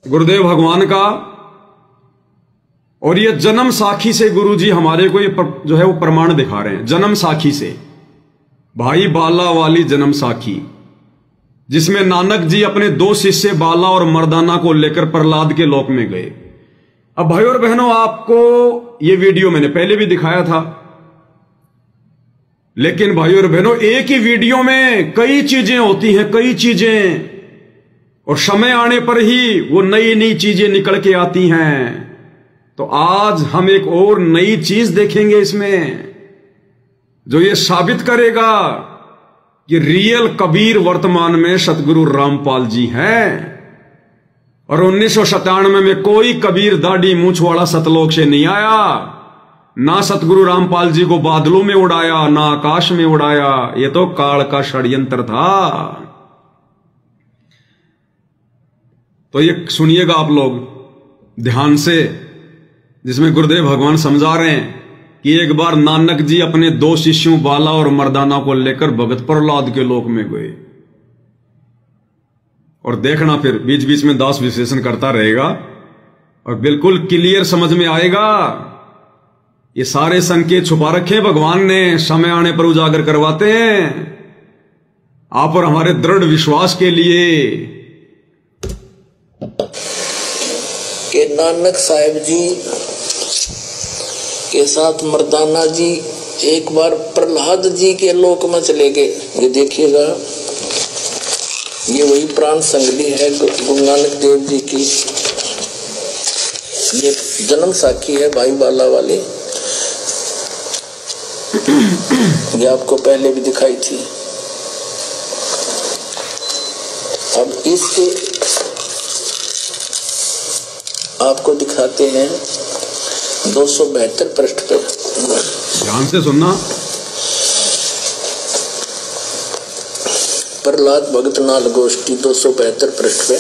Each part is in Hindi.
गुरुदेव भगवान का। और ये जन्म साखी से गुरुजी हमारे को ये जो है वो प्रमाण दिखा रहे हैं, जन्म साखी से, भाई बाला वाली जन्म साखी, जिसमें नानक जी अपने दो शिष्य बाला और मर्दाना को लेकर प्रहलाद के लोक में गए। अब भाई और बहनों, आपको ये वीडियो मैंने पहले भी दिखाया था, लेकिन भाई और बहनों, एक ही वीडियो में कई चीजें होती हैं, कई चीजें, और समय आने पर ही वो नई नई चीजें निकल के आती हैं। तो आज हम एक और नई चीज देखेंगे इसमें, जो ये साबित करेगा कि रियल कबीर वर्तमान में सतगुरु रामपाल जी हैं। और 1997 में कोई कबीर दाढ़ी मूंछ वाला सतलोक से नहीं आया, ना सतगुरु रामपाल जी को बादलों में उड़ाया, ना आकाश में उड़ाया। ये तो काल का षड्यंत्र था। तो ये सुनिएगा आप लोग ध्यान से, जिसमें गुरुदेव भगवान समझा रहे हैं कि एक बार नानक जी अपने दो शिष्यों बाला और मर्दाना को लेकर भगत प्रहलाद के लोक में गए। और देखना फिर बीच बीच में दास विशेषण करता रहेगा और बिल्कुल क्लियर समझ में आएगा। ये सारे संकेत छुपा रखे भगवान ने, समय आने पर उजागर करवाते हैं आप और हमारे दृढ़ विश्वास के लिए। कि नानक साहिब जी के साथ मर्दाना जी एक बार प्रहलाद जी के लोक में चले गए। ये देखिएगा, ये वही प्राण संगली है गुरु नानक देव जी की। ये जन्म साखी है भाई बाला वाली, ये आपको पहले भी दिखाई थी। अब इसके आपको दिखाते हैं 272 पृष्ठ पे, ध्यान से सुनना। प्रहलाद भगत नाल गोष्ठी 272 पृष्ठ पे।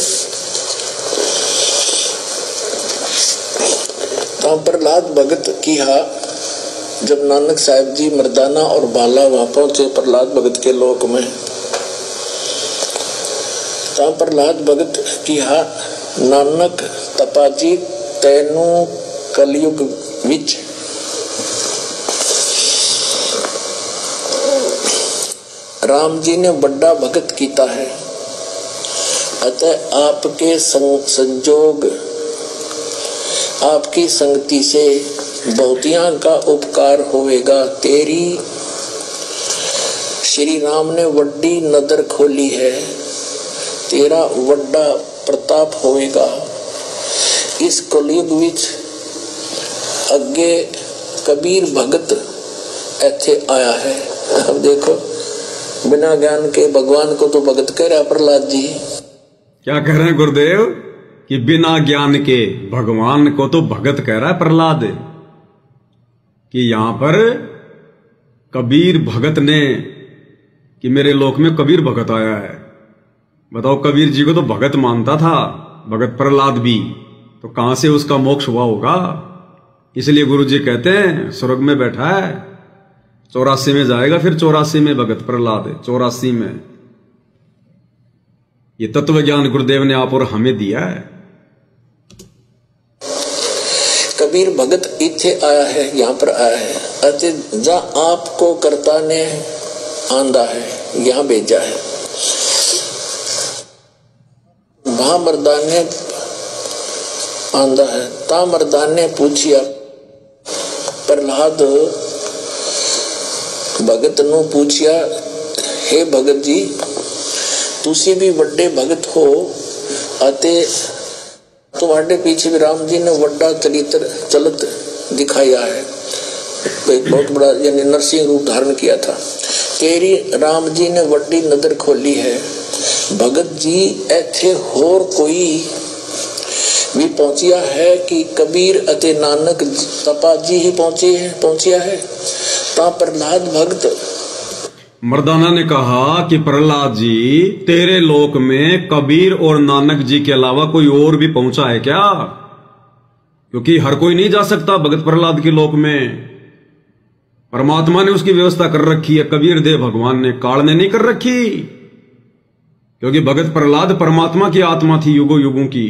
तो प्रहलाद भगत की जब नानक साहिब जी मर्दाना और बाला वहां पहुंचे प्रहलाद भगत के लोक में, तो प्रहलाद भगत की नानक तपाजी तैनू कलयुग विच राम जी ने बड़ा भगत कीता है, अतः आपके संजोग आपकी संगति से बहुतियां का उपकार होवेगा। तेरी श्री राम ने वड्डी नदर खोली है, तेरा वड्डा प्रताप होवेगा। इस कलयुग विच अगे कबीर भगत ऐथे आया है। अब देखो, बिना ज्ञान के भगवान को तो भगत कह रहा प्रहलाद जी। क्या कह रहे हैं गुरुदेव कि बिना ज्ञान के भगवान को तो भगत कह रहा है प्रहलाद, कि यहां पर कबीर भगत ने, कि मेरे लोक में कबीर भगत आया है। बताओ, कबीर जी को तो भगत मानता था भगत प्रहलाद भी, तो कहां से उसका मोक्ष हुआ होगा। इसलिए गुरु जी कहते हैं स्वर्ग में बैठा है, 84 में जाएगा, फिर 84 में भगत प्रहलाद है, 84 में। ये तत्व ज्ञान गुरुदेव ने आप और हमें दिया है। कबीर भगत इथे आया है, यहाँ पर आया है, अति जा आपको कर्ता ने आंदा है, यहाँ भेजा है। वहां मर्दान ने आंदा है। ता मर्दान ने पूछिया प्रहलाद भगत नु पूछिया, हे भगत जी तुसी भी बड़े भगत हो, अते तुम्हारे पीछे भी राम जी ने वड्डा चरित्र चलत दिखाया है, एक बहुत बड़ा यानी नरसिंह रूप धारण किया था। तेरी राम जी ने वड्डी नजर खोली है। भगत जी ऐथे होर कोई भी पहुंचिया है कि कबीर अते नानक तपा जी ही पहुंचिया है। ता प्रहलाद भगत मर्दाना ने कहा कि प्रहलाद जी तेरे लोक में कबीर और नानक जी के अलावा कोई और भी पहुंचा है क्या? क्योंकि हर कोई नहीं जा सकता भगत प्रहलाद के लोक में। परमात्मा ने उसकी व्यवस्था कर रखी है, कबीर देव भगवान ने, काल ने नहीं कर रखी। क्योंकि भगत प्रहलाद परमात्मा की आत्मा थी युगों युगों की,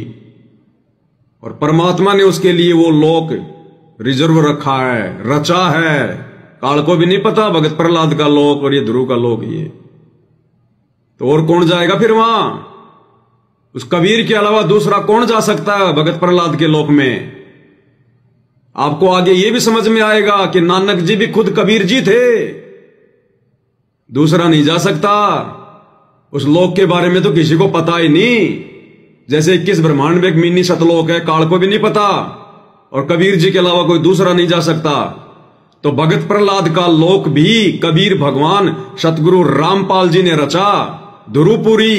और परमात्मा ने उसके लिए वो लोक रिजर्व रखा है, रचा है। काल को भी नहीं पता भगत प्रहलाद का लोक और ये ध्रुव का लोक ये। तो और कौन जाएगा फिर वहां? उस कबीर के अलावा दूसरा कौन जा सकता है भगत प्रहलाद के लोक में? आपको आगे ये भी समझ में आएगा कि नानक जी भी खुद कबीर जी थे, दूसरा नहीं जा सकता। उस लोक के बारे में तो किसी को पता ही नहीं। जैसे 21 ब्रह्मांड में एक मिनी सतलोक है, काल को भी नहीं पता, और कबीर जी के अलावा कोई दूसरा नहीं जा सकता। तो भगत प्रहलाद का लोक भी कबीर भगवान सतगुरु रामपाल जी ने रचा। ध्रुवपुरी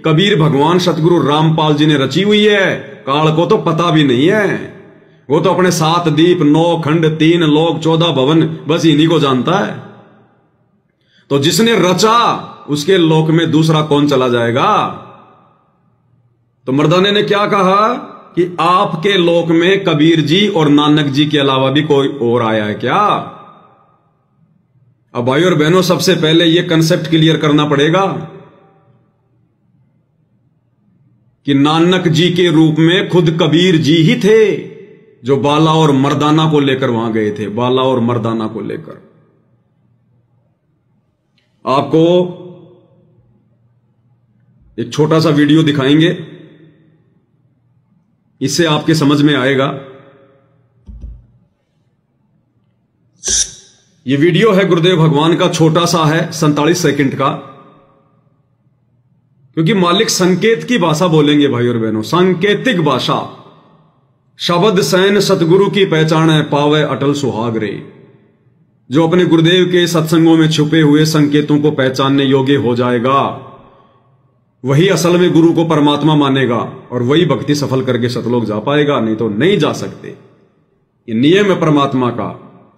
कबीर भगवान सतगुरु रामपाल जी ने रची हुई है। काल को तो पता भी नहीं है। वो तो अपने 7 दीप 9 खंड 3 लोक 14 भवन बस इन्हीं को जानता है। तो जिसने रचा उसके लोक में दूसरा कौन चला जाएगा? तो मर्दाने ने क्या कहा कि आपके लोक में कबीर जी और नानक जी के अलावा भी कोई और आया है क्या? अब भाई और बहनों, सबसे पहले यह कंसेप्ट क्लियर करना पड़ेगा कि नानक जी के रूप में खुद कबीर जी ही थे जो बाला और मर्दाना को लेकर वहां गए थे। बाला और मर्दाना को लेकर आपको एक छोटा सा वीडियो दिखाएंगे, इससे आपके समझ में आएगा। यह वीडियो है गुरुदेव भगवान का, छोटा सा है 47 सेकंड का, क्योंकि मालिक संकेत की भाषा बोलेंगे भाई और बहनों, सांकेतिक भाषा। शब्द सैन सतगुरु की पहचान है, पावे अटल सुहाग रे। जो अपने गुरुदेव के सत्संगों में छुपे हुए संकेतों को पहचानने योग्य हो जाएगा, वही असल में गुरु को परमात्मा मानेगा और वही भक्ति सफल करके सतलोक जा पाएगा, नहीं तो नहीं जा सकते। ये नियम है परमात्मा का।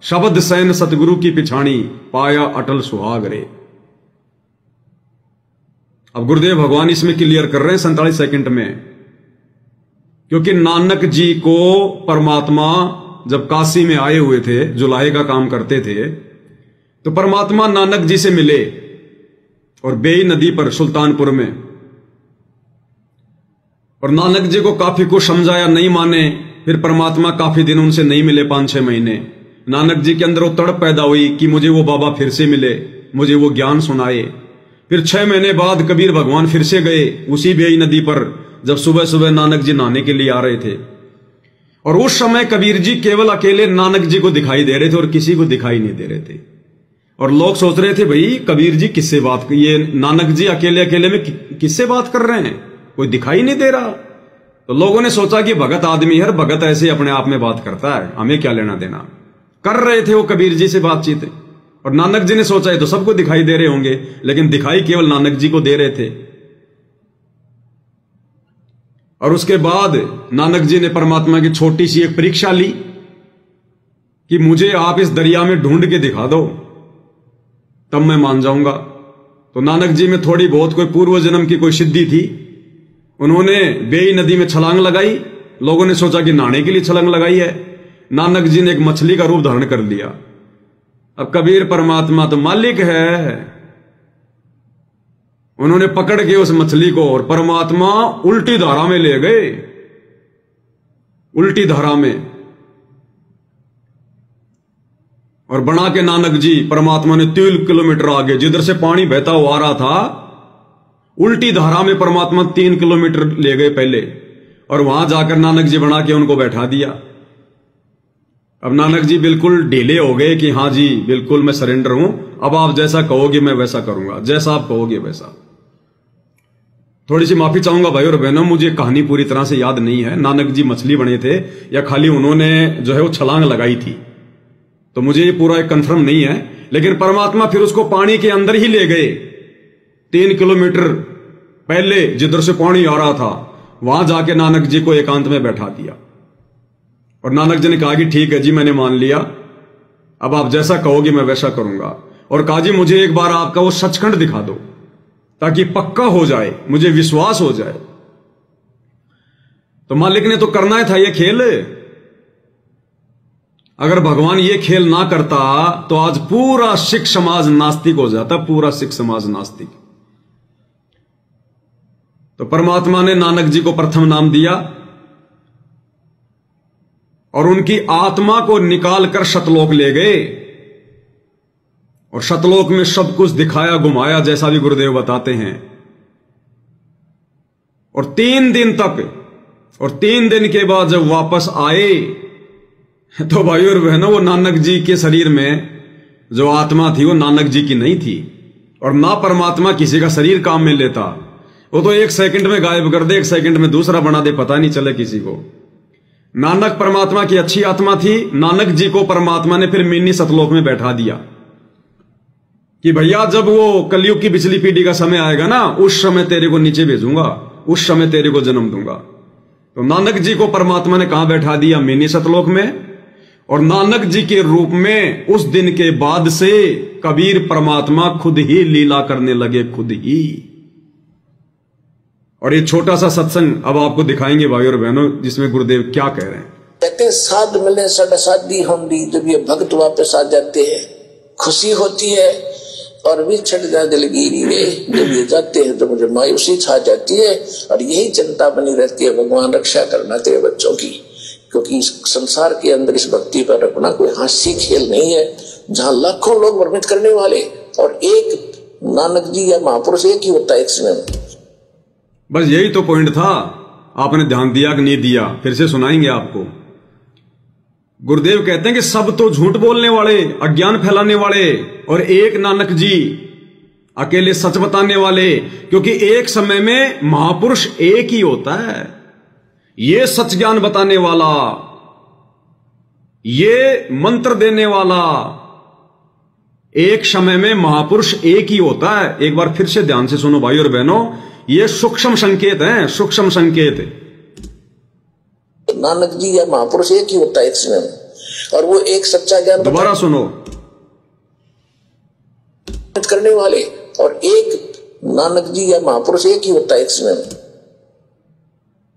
शब्द सैन सतगुरु की पिछाणी, पाया अटल सुहाग रे। अब गुरुदेव भगवान इसमें क्लियर कर रहे हैं 47 सेकंड में, क्योंकि नानक जी को परमात्मा जब काशी में आए हुए थे, जुलाहे का काम करते थे, तो परमात्मा नानक जी से मिले और बेई नदी पर सुल्तानपुर में, और नानक जी को काफी कुछ समझाया, नहीं माने। फिर परमात्मा काफी दिन उनसे नहीं मिले, 5-6 महीने। नानक जी के अंदर वो तड़प पैदा हुई कि मुझे वो बाबा फिर से मिले, मुझे वो ज्ञान सुनाए। फिर 6 महीने बाद कबीर भगवान फिर से गए उसी बेई नदी पर, जब सुबह सुबह नानक जी नहाने के लिए आ रहे थे। और उस समय कबीर जी केवल अकेले नानक जी को दिखाई दे रहे थे और किसी को दिखाई नहीं दे रहे थे। और लोग सोच रहे थे भाई कबीर जी किससे बात, ये नानक जी अकेले अकेले में किससे बात कर रहे हैं, कोई दिखाई नहीं दे रहा। तो लोगों ने सोचा कि भगत आदमी है, भगत ऐसे अपने आप में बात करता है, हमें क्या लेना देना। कर रहे थे वो कबीर जी से बातचीत, और नानक जी ने सोचा है तो सबको दिखाई दे रहे होंगे, लेकिन दिखाई केवल नानक जी को दे रहे थे। और उसके बाद नानक जी ने परमात्मा की छोटी सी एक परीक्षा ली कि मुझे आप इस दरिया में ढूंढ के दिखा दो, तब मैं मान जाऊंगा। तो नानक जी में थोड़ी बहुत कोई पूर्व जन्म की कोई सिद्धि थी। उन्होंने बेई नदी में छलांग लगाई। लोगों ने सोचा कि नहाने के लिए छलांग लगाई है। नानक जी ने एक मछली का रूप धारण कर लिया। अब कबीर परमात्मा तो मालिक है, उन्होंने पकड़ के उस मछली को और परमात्मा उल्टी धारा में ले गए, उल्टी धारा में। और बना के नानक जी परमात्मा ने 3 किलोमीटर आगे, जिधर से पानी बहता हुआ आ रहा था, उल्टी धारा में परमात्मा 3 किलोमीटर ले गए पहले, और वहां जाकर नानक जी बना के उनको बैठा दिया। अब नानक जी बिल्कुल ढीले हो गए कि हां जी बिल्कुल मैं सरेंडर हूं, अब आप जैसा कहोगे मैं वैसा करूंगा, जैसा आप कहोगे वैसा। थोड़ी सी माफी चाहूंगा भाई और बहनों, मुझे कहानी पूरी तरह से याद नहीं है, नानक जी मछली बने थे या खाली उन्होंने जो है वो छलांग लगाई थी, तो मुझे ये पूरा कंफर्म नहीं है। लेकिन परमात्मा फिर उसको पानी के अंदर ही ले गए, 3 किलोमीटर पहले जिधर से पानी आ रहा था, वहां जाके नानक जी को एकांत में बैठा दिया। और नानक जी ने कहा कि ठीक है जी, मैंने मान लिया, अब आप जैसा कहोगे मैं वैसा करूंगा। और कहा जी मुझे एक बार आपका वो सचखंड दिखा दो, ताकि पक्का हो जाए, मुझे विश्वास हो जाए। तो मालिक ने तो करना था ये खेल। अगर भगवान ये खेल ना करता तो आज पूरा सिख समाज नास्तिक हो जाता, पूरा सिख समाज नास्तिक। तो परमात्मा ने नानक जी को प्रथम नाम दिया और उनकी आत्मा को निकालकर सतलोक ले गए और सतलोक में सब कुछ दिखाया घुमाया, जैसा भी गुरुदेव बताते हैं। और 3 दिन तक, और 3 दिन के बाद जब वापस आए तो भाई और बहनों, वो नानक जी के शरीर में जो आत्मा थी वो नानक जी की नहीं थी। और ना परमात्मा किसी का शरीर काम में लेता, वो तो 1 सेकंड में गायब कर दे, 1 सेकंड में दूसरा बना दे, पता नहीं चले किसी को। नानक परमात्मा की अच्छी आत्मा थी। नानक जी को परमात्मा ने फिर मिनी सतलोक में बैठा दिया कि भैया जब वो कलयुग की पिछली पीढ़ी का समय आएगा ना, उस समय तेरे को नीचे भेजूंगा, उस समय तेरे को जन्म दूंगा। तो नानक जी को परमात्मा ने कहां बैठा दिया? मिनी सतलोक में। और नानक जी के रूप में उस दिन के बाद से कबीर परमात्मा खुद ही लीला करने लगे, खुद ही। और ये छोटा सा सत्संग अब आपको दिखाएंगे भाई और बहनों, जिसमें गुरुदेव क्या कह रहे हैं। कहते हैं साध मिले साढ़ा शादी होंगी, जब ये भक्त वापस आ जाते हैं खुशी होती है, और भी छट जा दिलगिरी रे, जब ये जाते हैं तो मुझे मायूसी छा जाती है। और यही चिंता बनी रहती है, भगवान रक्षा करना तेरे बच्चों की, क्योंकि इस संसार के अंदर इस भक्ति पर अपना कोई हास्य खेल नहीं है, जहां लाखों लोग वर्णित करने वाले और एक नानक जी या महापुरुष एक ही होता है एक समय में। बस यही तो पॉइंट था। आपने ध्यान दिया कि नहीं दिया, फिर से सुनाएंगे आपको। गुरुदेव कहते हैं कि सब तो झूठ बोलने वाले, अज्ञान फैलाने वाले, और एक नानक जी अकेले सच बताने वाले। क्योंकि एक समय में महापुरुष एक ही होता है, ये सच ज्ञान बताने वाला, ये मंत्र देने वाला। एक समय में महापुरुष एक ही होता है। एक बार फिर से ध्यान से सुनो भाई और बहनों, ये सूक्ष्म संकेत हैं, सूक्ष्म संकेत। नानक जी या महापुरुष एक ही होता है एक समय में, और वो एक सच्चा ज्ञान दोबारा सुनो करने वाले, और एक नानक जी या महापुरुष एक ही होता है एक समय में।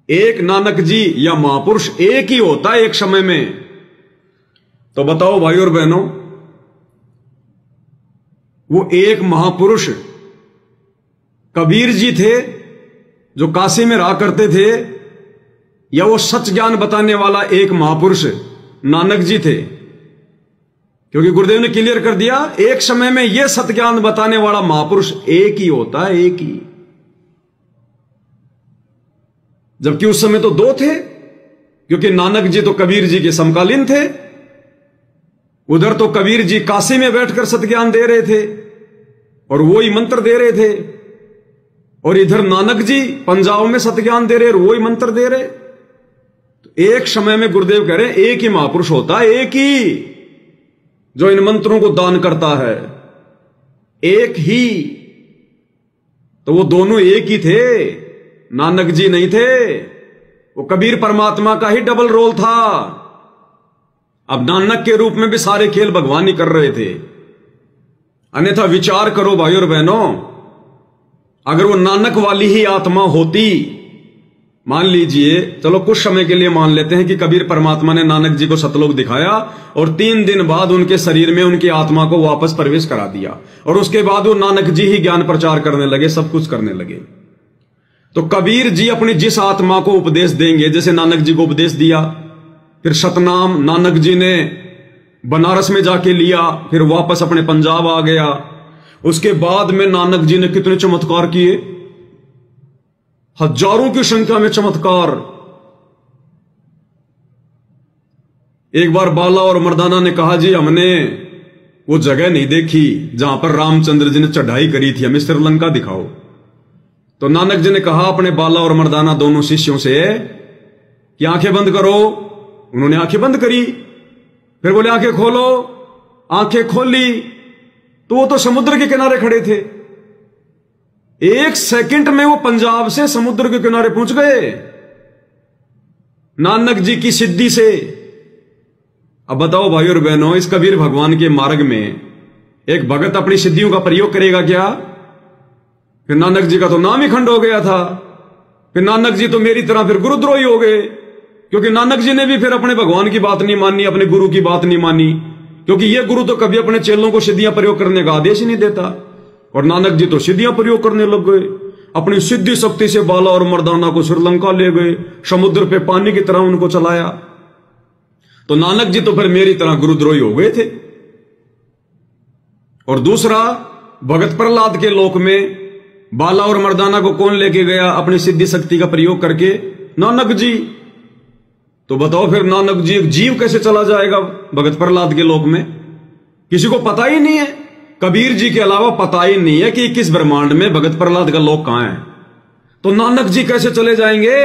एक नानक जी या महापुरुष एक ही होता है एक समय में। तो बताओ भाई और बहनों, वो एक महापुरुष कबीर जी थे जो काशी में रहा करते थे, या वो सच ज्ञान बताने वाला एक महापुरुष नानक जी थे? क्योंकि गुरुदेव ने क्लियर कर दिया, एक समय में यह सत्य ज्ञान बताने वाला महापुरुष एक ही होता है, एक ही। जबकि उस समय तो 2 थे, क्योंकि नानक जी तो कबीर जी के समकालीन थे। उधर तो कबीर जी काशी में बैठकर सत्य ज्ञान दे रहे थे और वो ही मंत्र दे रहे थे, और इधर नानक जी पंजाब में सत्य ज्ञान दे रहे और वो ही मंत्र दे रहे। तो एक समय में गुरुदेव कह रहे हैं एक ही महापुरुष होता है, एक ही, जो इन मंत्रों को दान करता है, एक ही। तो वो दोनों एक ही थे, नानक जी नहीं थे। वो कबीर परमात्मा का ही डबल रोल था। अब नानक के रूप में भी सारे खेल भगवान ही कर रहे थे। अन्यथा विचार करो भाई और बहनों, अगर वो नानक वाली ही आत्मा होती, मान लीजिए, चलो कुछ समय के लिए मान लेते हैं कि कबीर परमात्मा ने नानक जी को सतलोक दिखाया और 3 दिन बाद उनके शरीर में उनकी आत्मा को वापस प्रवेश करा दिया, और उसके बाद वो नानक जी ही ज्ञान प्रचार करने लगे, सब कुछ करने लगे। तो कबीर जी अपनी जिस आत्मा को उपदेश देंगे, जैसे नानक जी को उपदेश दिया, फिर सतनाम नानक जी ने बनारस में जाके लिया, फिर वापस अपने पंजाब आ गया। उसके बाद में नानक जी ने कितने चमत्कार किए, हजारों की संख्या में चमत्कार। एक बार बाला और मर्दाना ने कहा, जी हमने वो जगह नहीं देखी जहां पर रामचंद्र जी ने चढ़ाई करी थी, हमें श्रीलंका दिखाओ। तो नानक जी ने कहा अपने बाला और मर्दाना दोनों शिष्यों से कि आंखें बंद करो। उन्होंने आंखें बंद करी, फिर बोले आंखें खोलो। आंखें खोली तो वो तो समुद्र के किनारे खड़े थे। 1 सेकंड में वो पंजाब से समुद्र के किनारे पहुंच गए, नानक जी की सिद्धि से। अब बताओ भाई और बहनों, इस कबीर भगवान के मार्ग में एक भगत अपनी सिद्धियों का प्रयोग करेगा क्या? फिर नानक जी का तो नाम ही खंड हो गया था। फिर नानक जी तो मेरी तरह फिर गुरुद्रोही हो गए, क्योंकि नानक जी ने भी फिर अपने भगवान की बात नहीं मानी, अपने गुरु की बात नहीं मानी, क्योंकि ये गुरु तो कभी अपने चेलों को सिद्धियां प्रयोग करने का आदेश ही नहीं देता। और नानक जी तो सिद्धियां प्रयोग करने लग गए, अपनी सिद्धि शक्ति से बाला और मर्दाना को श्रीलंका ले गए, समुद्र पे पानी की तरह उनको चलाया। तो नानक जी तो फिर मेरी तरह गुरुद्रोही हो गए थे। और दूसरा, भगत प्रहलाद के लोक में बाला और मर्दाना को कौन लेके गया अपनी सिद्धि शक्ति का प्रयोग करके? नानक जी। तो बताओ फिर नानक जी, एक जीव कैसे चला जाएगा भगत प्रहलाद के लोक में? किसी को पता ही नहीं है, कबीर जी के अलावा पता ही नहीं है कि किस ब्रह्मांड में भगत प्रहलाद का लोक कहां है। तो नानक जी कैसे चले जाएंगे?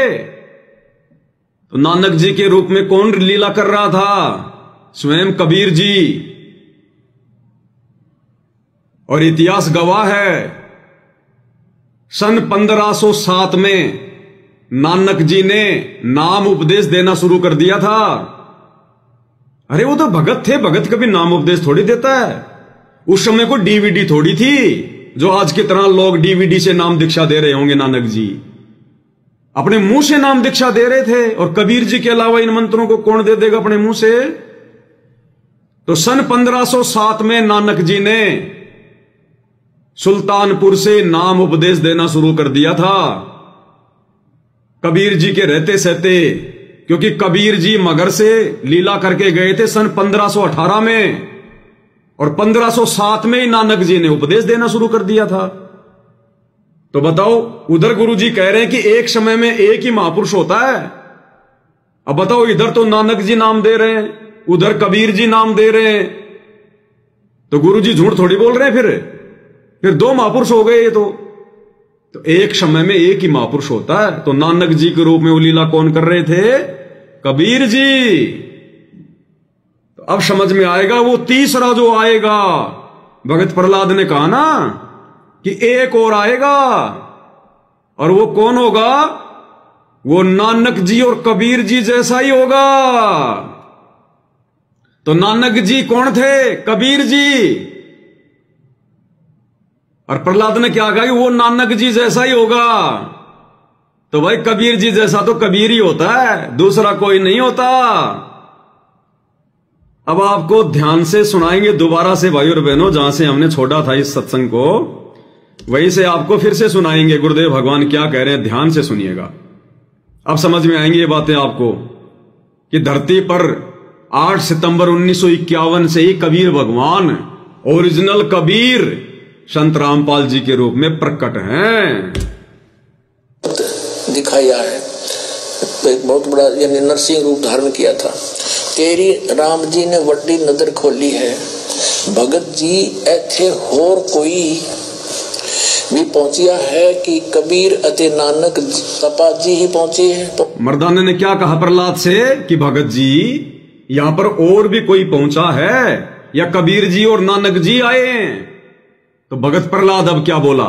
तो नानक जी के रूप में कौन लीला कर रहा था? स्वयं कबीर जी। और इतिहास गवाह है, सन 1507 में नानक जी ने नाम उपदेश देना शुरू कर दिया था। अरे वो तो भगत थे, भगत कभी नाम उपदेश थोड़ी देता है। उस समय को डीवीडी थोड़ी थी जो आज की तरह लोग डीवीडी से नाम दीक्षा दे रहे होंगे। नानक जी अपने मुंह से नाम दीक्षा दे रहे थे, और कबीर जी के अलावा इन मंत्रों को कौन दे देगा अपने मुंह से? तो सन 1507 में नानक जी ने सुल्तानपुर से नाम उपदेश देना शुरू कर दिया था, कबीर जी के रहते सहते। क्योंकि कबीर जी मगर से लीला करके गए थे सन 1518 में, और 1507 में ही नानक जी ने उपदेश देना शुरू कर दिया था। तो बताओ, उधर गुरु जी कह रहे हैं कि एक समय में एक ही महापुरुष होता है। अब बताओ, इधर तो नानक जी नाम दे रहे हैं, उधर कबीर जी नाम दे रहे हैं, तो गुरु जी झूठ थोड़ी बोल रहे हैं। फिर दो महापुरुष हो गए ये तो एक समय में एक ही महापुरुष होता है। तो नानक जी के रूप में वो लीला कौन कर रहे थे? कबीर जी। तो अब समझ में आएगा वो तीसरा जो आएगा। भगत प्रहलाद ने कहा ना कि एक और आएगा, और वो कौन होगा? वो नानक जी और कबीर जी जैसा ही होगा। तो नानक जी कौन थे? कबीर जी। और प्रहलाद ने क्या कहा कि वो नानक जी जैसा ही होगा। तो भाई कबीर जी जैसा तो कबीर ही होता है, दूसरा कोई नहीं होता। अब आपको ध्यान से सुनाएंगे दोबारा से भाई और बहनों, जहां से हमने छोड़ा था इस सत्संग को, वहीं से आपको फिर से सुनाएंगे गुरुदेव भगवान क्या कह रहे हैं। ध्यान से सुनिएगा, अब समझ में आएंगी ये बातें आपको कि धरती पर 8 सितंबर 1951 से ही कबीर भगवान, ओरिजिनल कबीर, संत रामपाल जी के रूप में प्रकट हैं। दिखाया है, तो एक बहुत बड़ा यानी नरसिंह रूप धारण किया था। तेरी राम जी ने वड्डी नजर खोली है, भगत जी ऐथे होर कोई भी पहुंचिया है कि कबीर अते नानक तपा जी ही पहुंचे हैं। तो मर्दाने ने क्या कहा प्रहलाद से कि भगत जी यहां पर और भी कोई पहुंचा है या कबीर जी और नानक जी आए हैं? तो भगत प्रहलाद अब क्या बोला?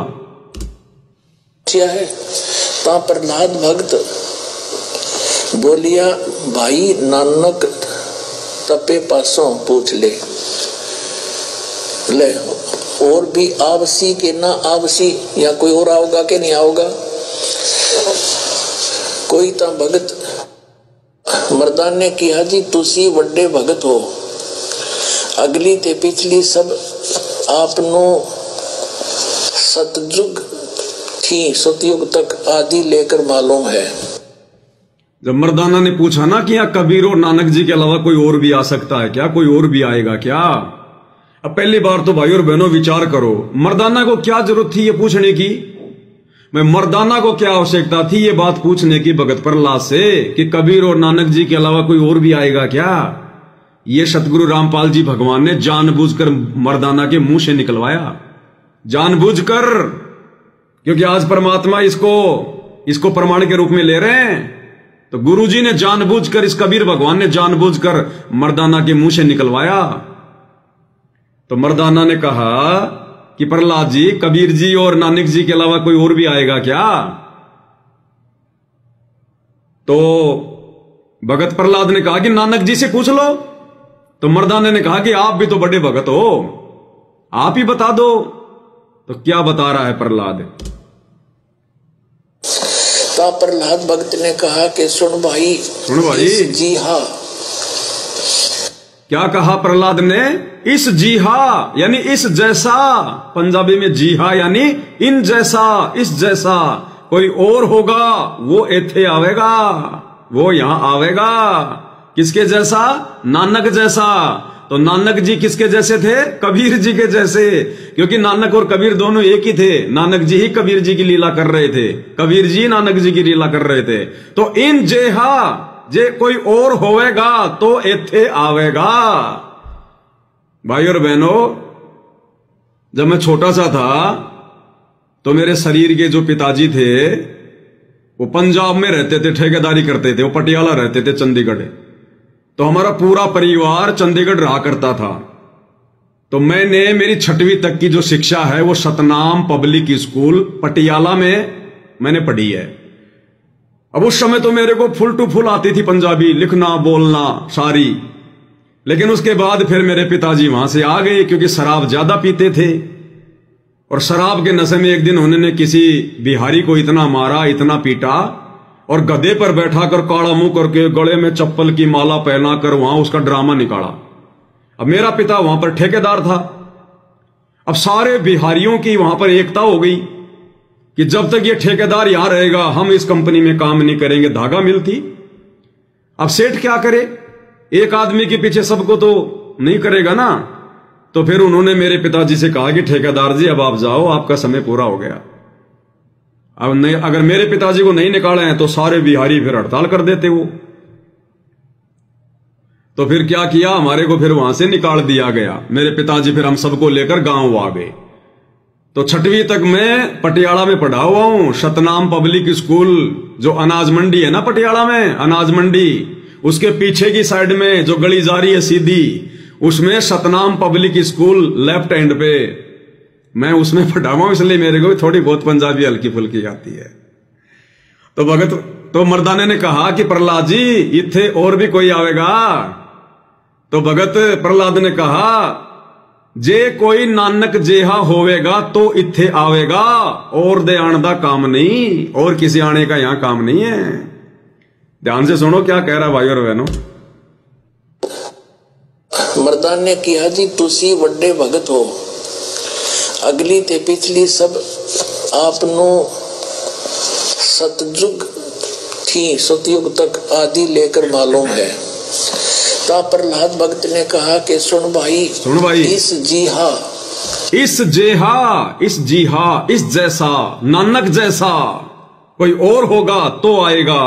है ता प्रहलाद भगत बोलिया, भाई नानक तपे पासों पूछ ले और भी आवसी के ना आवसी, या कोई और आओगा कि नहीं आओगा? कोई ता भगत मर्दान ने कहा जी तुसी वड्डे भगत हो, अगली ते पिछली सब आपनो सतयुग थी सतयुग तक आदि लेकर मालूम है। जब मर्दाना ने पूछा ना कि यहाँ कबीर और नानक जी के अलावा कोई और भी आ सकता है क्या, कोई और भी आएगा क्या? अब पहली बार तो भाई और बहनों विचार करो, मर्दाना को क्या जरूरत थी ये पूछने की? मैं मर्दाना को क्या आवश्यकता थी ये बात पूछने की भगत प्रहलाद से कि कबीर और नानक जी के अलावा कोई और भी आएगा क्या? ये सतगुरु रामपाल जी भगवान ने जानबूझकर मर्दाना के मुंह से निकलवाया, जानबूझकर, क्योंकि आज परमात्मा इसको प्रमाण के रूप में ले रहे हैं। तो गुरुजी ने जानबूझकर, इस कबीर भगवान ने जानबूझकर मर्दाना के मुंह से निकलवाया। तो मर्दाना ने कहा कि प्रहलाद जी, कबीर जी और नानक जी के अलावा कोई और भी आएगा क्या? तो भगत प्रहलाद ने कहा कि नानक जी से पूछ लो। तो मर्दाना ने कहा कि आप भी तो बड़े भगत हो, आप ही बता दो। तो क्या बता रहा है प्रहलाद? तो प्रहलाद भगत ने कहा कि सुन भाई जी हाँ। क्या कहा प्रहलाद ने? इस जी हा यानी इस जैसा, पंजाबी में जी हा यानी इन जैसा, इस जैसा कोई और होगा वो एथे आवेगा, वो यहां आवेगा किसके जैसा? नानक जैसा। तो नानक जी किसके जैसे थे? कबीर जी के जैसे, क्योंकि नानक और कबीर दोनों एक ही थे। नानक जी ही कबीर जी की लीला कर रहे थे, कबीर जी नानक जी की लीला कर रहे थे। तो इन जेहा जे कोई और होवेगा तो इत्थे आवेगा। भाई और बहनों, जब मैं छोटा सा था तो मेरे शरीर के जो पिताजी थे वो पंजाब में रहते थे, ठेकेदारी करते थे, वो पटियाला रहते थे, चंडीगढ़। तो हमारा पूरा परिवार चंडीगढ़ रहा करता था। तो मैंने मेरी 6वीं तक की जो शिक्षा है वो सतनाम पब्लिक स्कूल पटियाला में मैंने पढ़ी है। अब उस समय तो मेरे को फुल टू फुल आती थी पंजाबी, लिखना बोलना सारी। लेकिन उसके बाद फिर मेरे पिताजी वहां से आ गए, क्योंकि शराब ज्यादा पीते थे। और शराब के नशे में एक दिन उन्होंने किसी बिहारी को इतना मारा, इतना पीटा, और गधे पर बैठा कर काला मुंह करके गले में चप्पल की माला पहना कर वहां उसका ड्रामा निकाला। अब मेरा पिता वहां पर ठेकेदार था। अब सारे बिहारियों की वहां पर एकता हो गई कि जब तक ये ठेकेदार यहां रहेगा हम इस कंपनी में काम नहीं करेंगे, धागा मिलती। अब सेठ क्या करे, एक आदमी के पीछे सबको तो नहीं करेगा ना। तो फिर उन्होंने मेरे पिताजी से कहा कि ठेकेदार जी अब आप जाओ, आपका समय पूरा हो गया। अब नहीं, अगर मेरे पिताजी को नहीं निकाले हैं तो सारे बिहारी फिर हड़ताल कर देते वो। तो फिर क्या किया, हमारे को फिर वहां से निकाल दिया गया। मेरे पिताजी फिर हम सबको लेकर गांव आ गए। तो 6वीं तक मैं पटियाला में पढ़ा हुआ हूं, सतनाम पब्लिक स्कूल, जो अनाज मंडी है ना पटियाला में, अनाज मंडी, उसके पीछे की साइड में जो गली जा रही है सीधी, उसमें Satnam public school left hand पे मैं उसमें पढ़ा हुआ हूं। इसलिए मेरे को भी थोड़ी बहुत पंजाबी हल्की फुल्की आती है। तो भगत तो मर्दाने ने कहा कि प्रहलाद जी इत्थे और भी कोई आवेगा। तो भगत प्रहलाद ने कहा जे कोई नानक जेहा होवेगा तो इत्थे आवेगा, और दे आने का काम नहीं, और किसी आने का यहां काम नहीं है। ध्यान से सुनो क्या कह रहा भाई और बहनों। मर्दान ने कहा जी तुसी वड्डे भगत हो, अगली ते पिछली सब आपनो सतयुग थी, सतयुग तक आदि लेकर मालूम है। ता प्रहलाद भगत ने कहा कि सुन भाई, इस जीहा, इस जेहा, इस जीहा, इस जैसा, नानक जैसा कोई और होगा तो आएगा।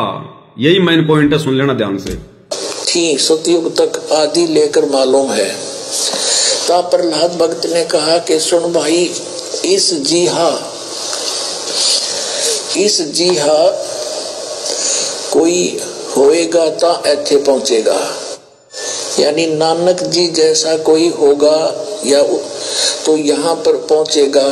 यही मेन पॉइंट है, सुन लेना ध्यान से। थी सतयुग तक आदि लेकर मालूम है। ता प्रहलाद भगत ने कहा कि सुन भाई, इस जीहा कोई होएगा ता ऐथे पहुंचेगा। यानी नानक जी जैसा कोई होगा या तो यहां पर पहुंचेगा।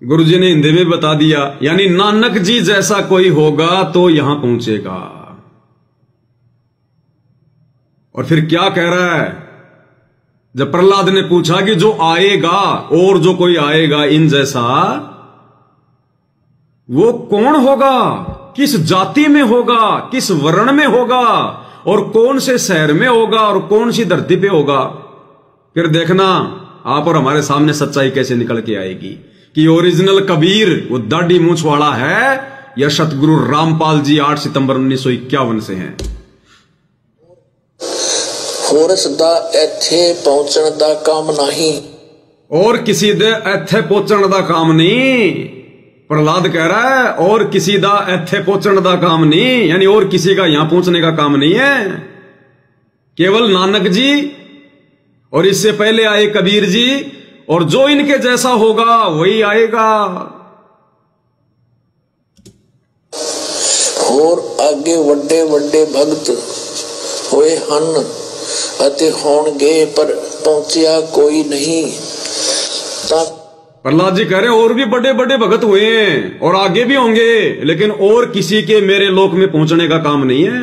गुरुजी ने हिंदी में बता दिया, यानी नानक जी जैसा कोई होगा तो यहां पहुंचेगा। और फिर क्या कह रहा है, जब प्रहलाद ने पूछा कि जो आएगा और जो कोई आएगा इन जैसा, वो कौन होगा, किस जाति में होगा, किस वर्ण में होगा, और कौन से शहर में होगा, और कौन सी धरती पे होगा। फिर देखना आप और हमारे सामने सच्चाई कैसे निकल के आएगी कि ओरिजिनल कबीर वो दाढ़ी मूंछ वाला है या सतगुरु रामपाल जी 8 सितंबर 1951 से हैं। होरस दा ऐथे पहुंचण दा काम नहीं, और किसी दे ऐथे पहुंचण दा काम नहीं। प्रहलाद कह रहा है और किसी दा ऐथे पहुंचण दा काम नहीं, यानी और किसी का यहां पहुंचने का काम नहीं है। केवल नानक जी और इससे पहले आए कबीर जी, और जो इनके जैसा होगा वही आएगा। और आगे वड्डे वड्डे भगत होए हन अते होणगे, पर पहुंचिया कोई नहीं। प्रहलाद जी कह रहे और भी बड़े बड़े भगत हुए हैं और आगे भी होंगे, लेकिन और किसी के मेरे लोक में पहुंचने का काम नहीं है,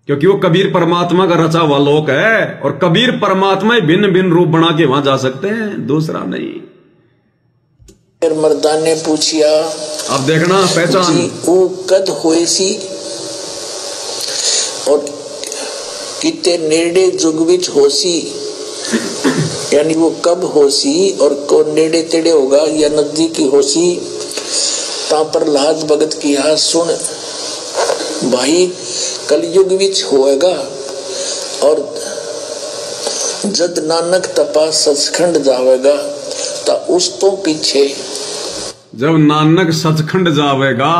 क्योंकि वो कबीर परमात्मा का रचा हुआ लोक है, और कबीर परमात्मा भिन्न भिन्न रूप बना के वहां जा सकते हैं, दूसरा नहीं। फिर मर्दान ने पूछिया, आप देखना पहचान वो कद होए सी और किते नेड़े जुग विच होसी, यानी वो कब होसी और को नेड़े तेड़े होगा या नजदीकी होसी। ता प्रहलाद भगत की हा सुन भाई, कलयुग विच होएगा। और जद नानक तपा सचखंड जावेगा तो उस तो पीछे, जब नानक सचखंड जावेगा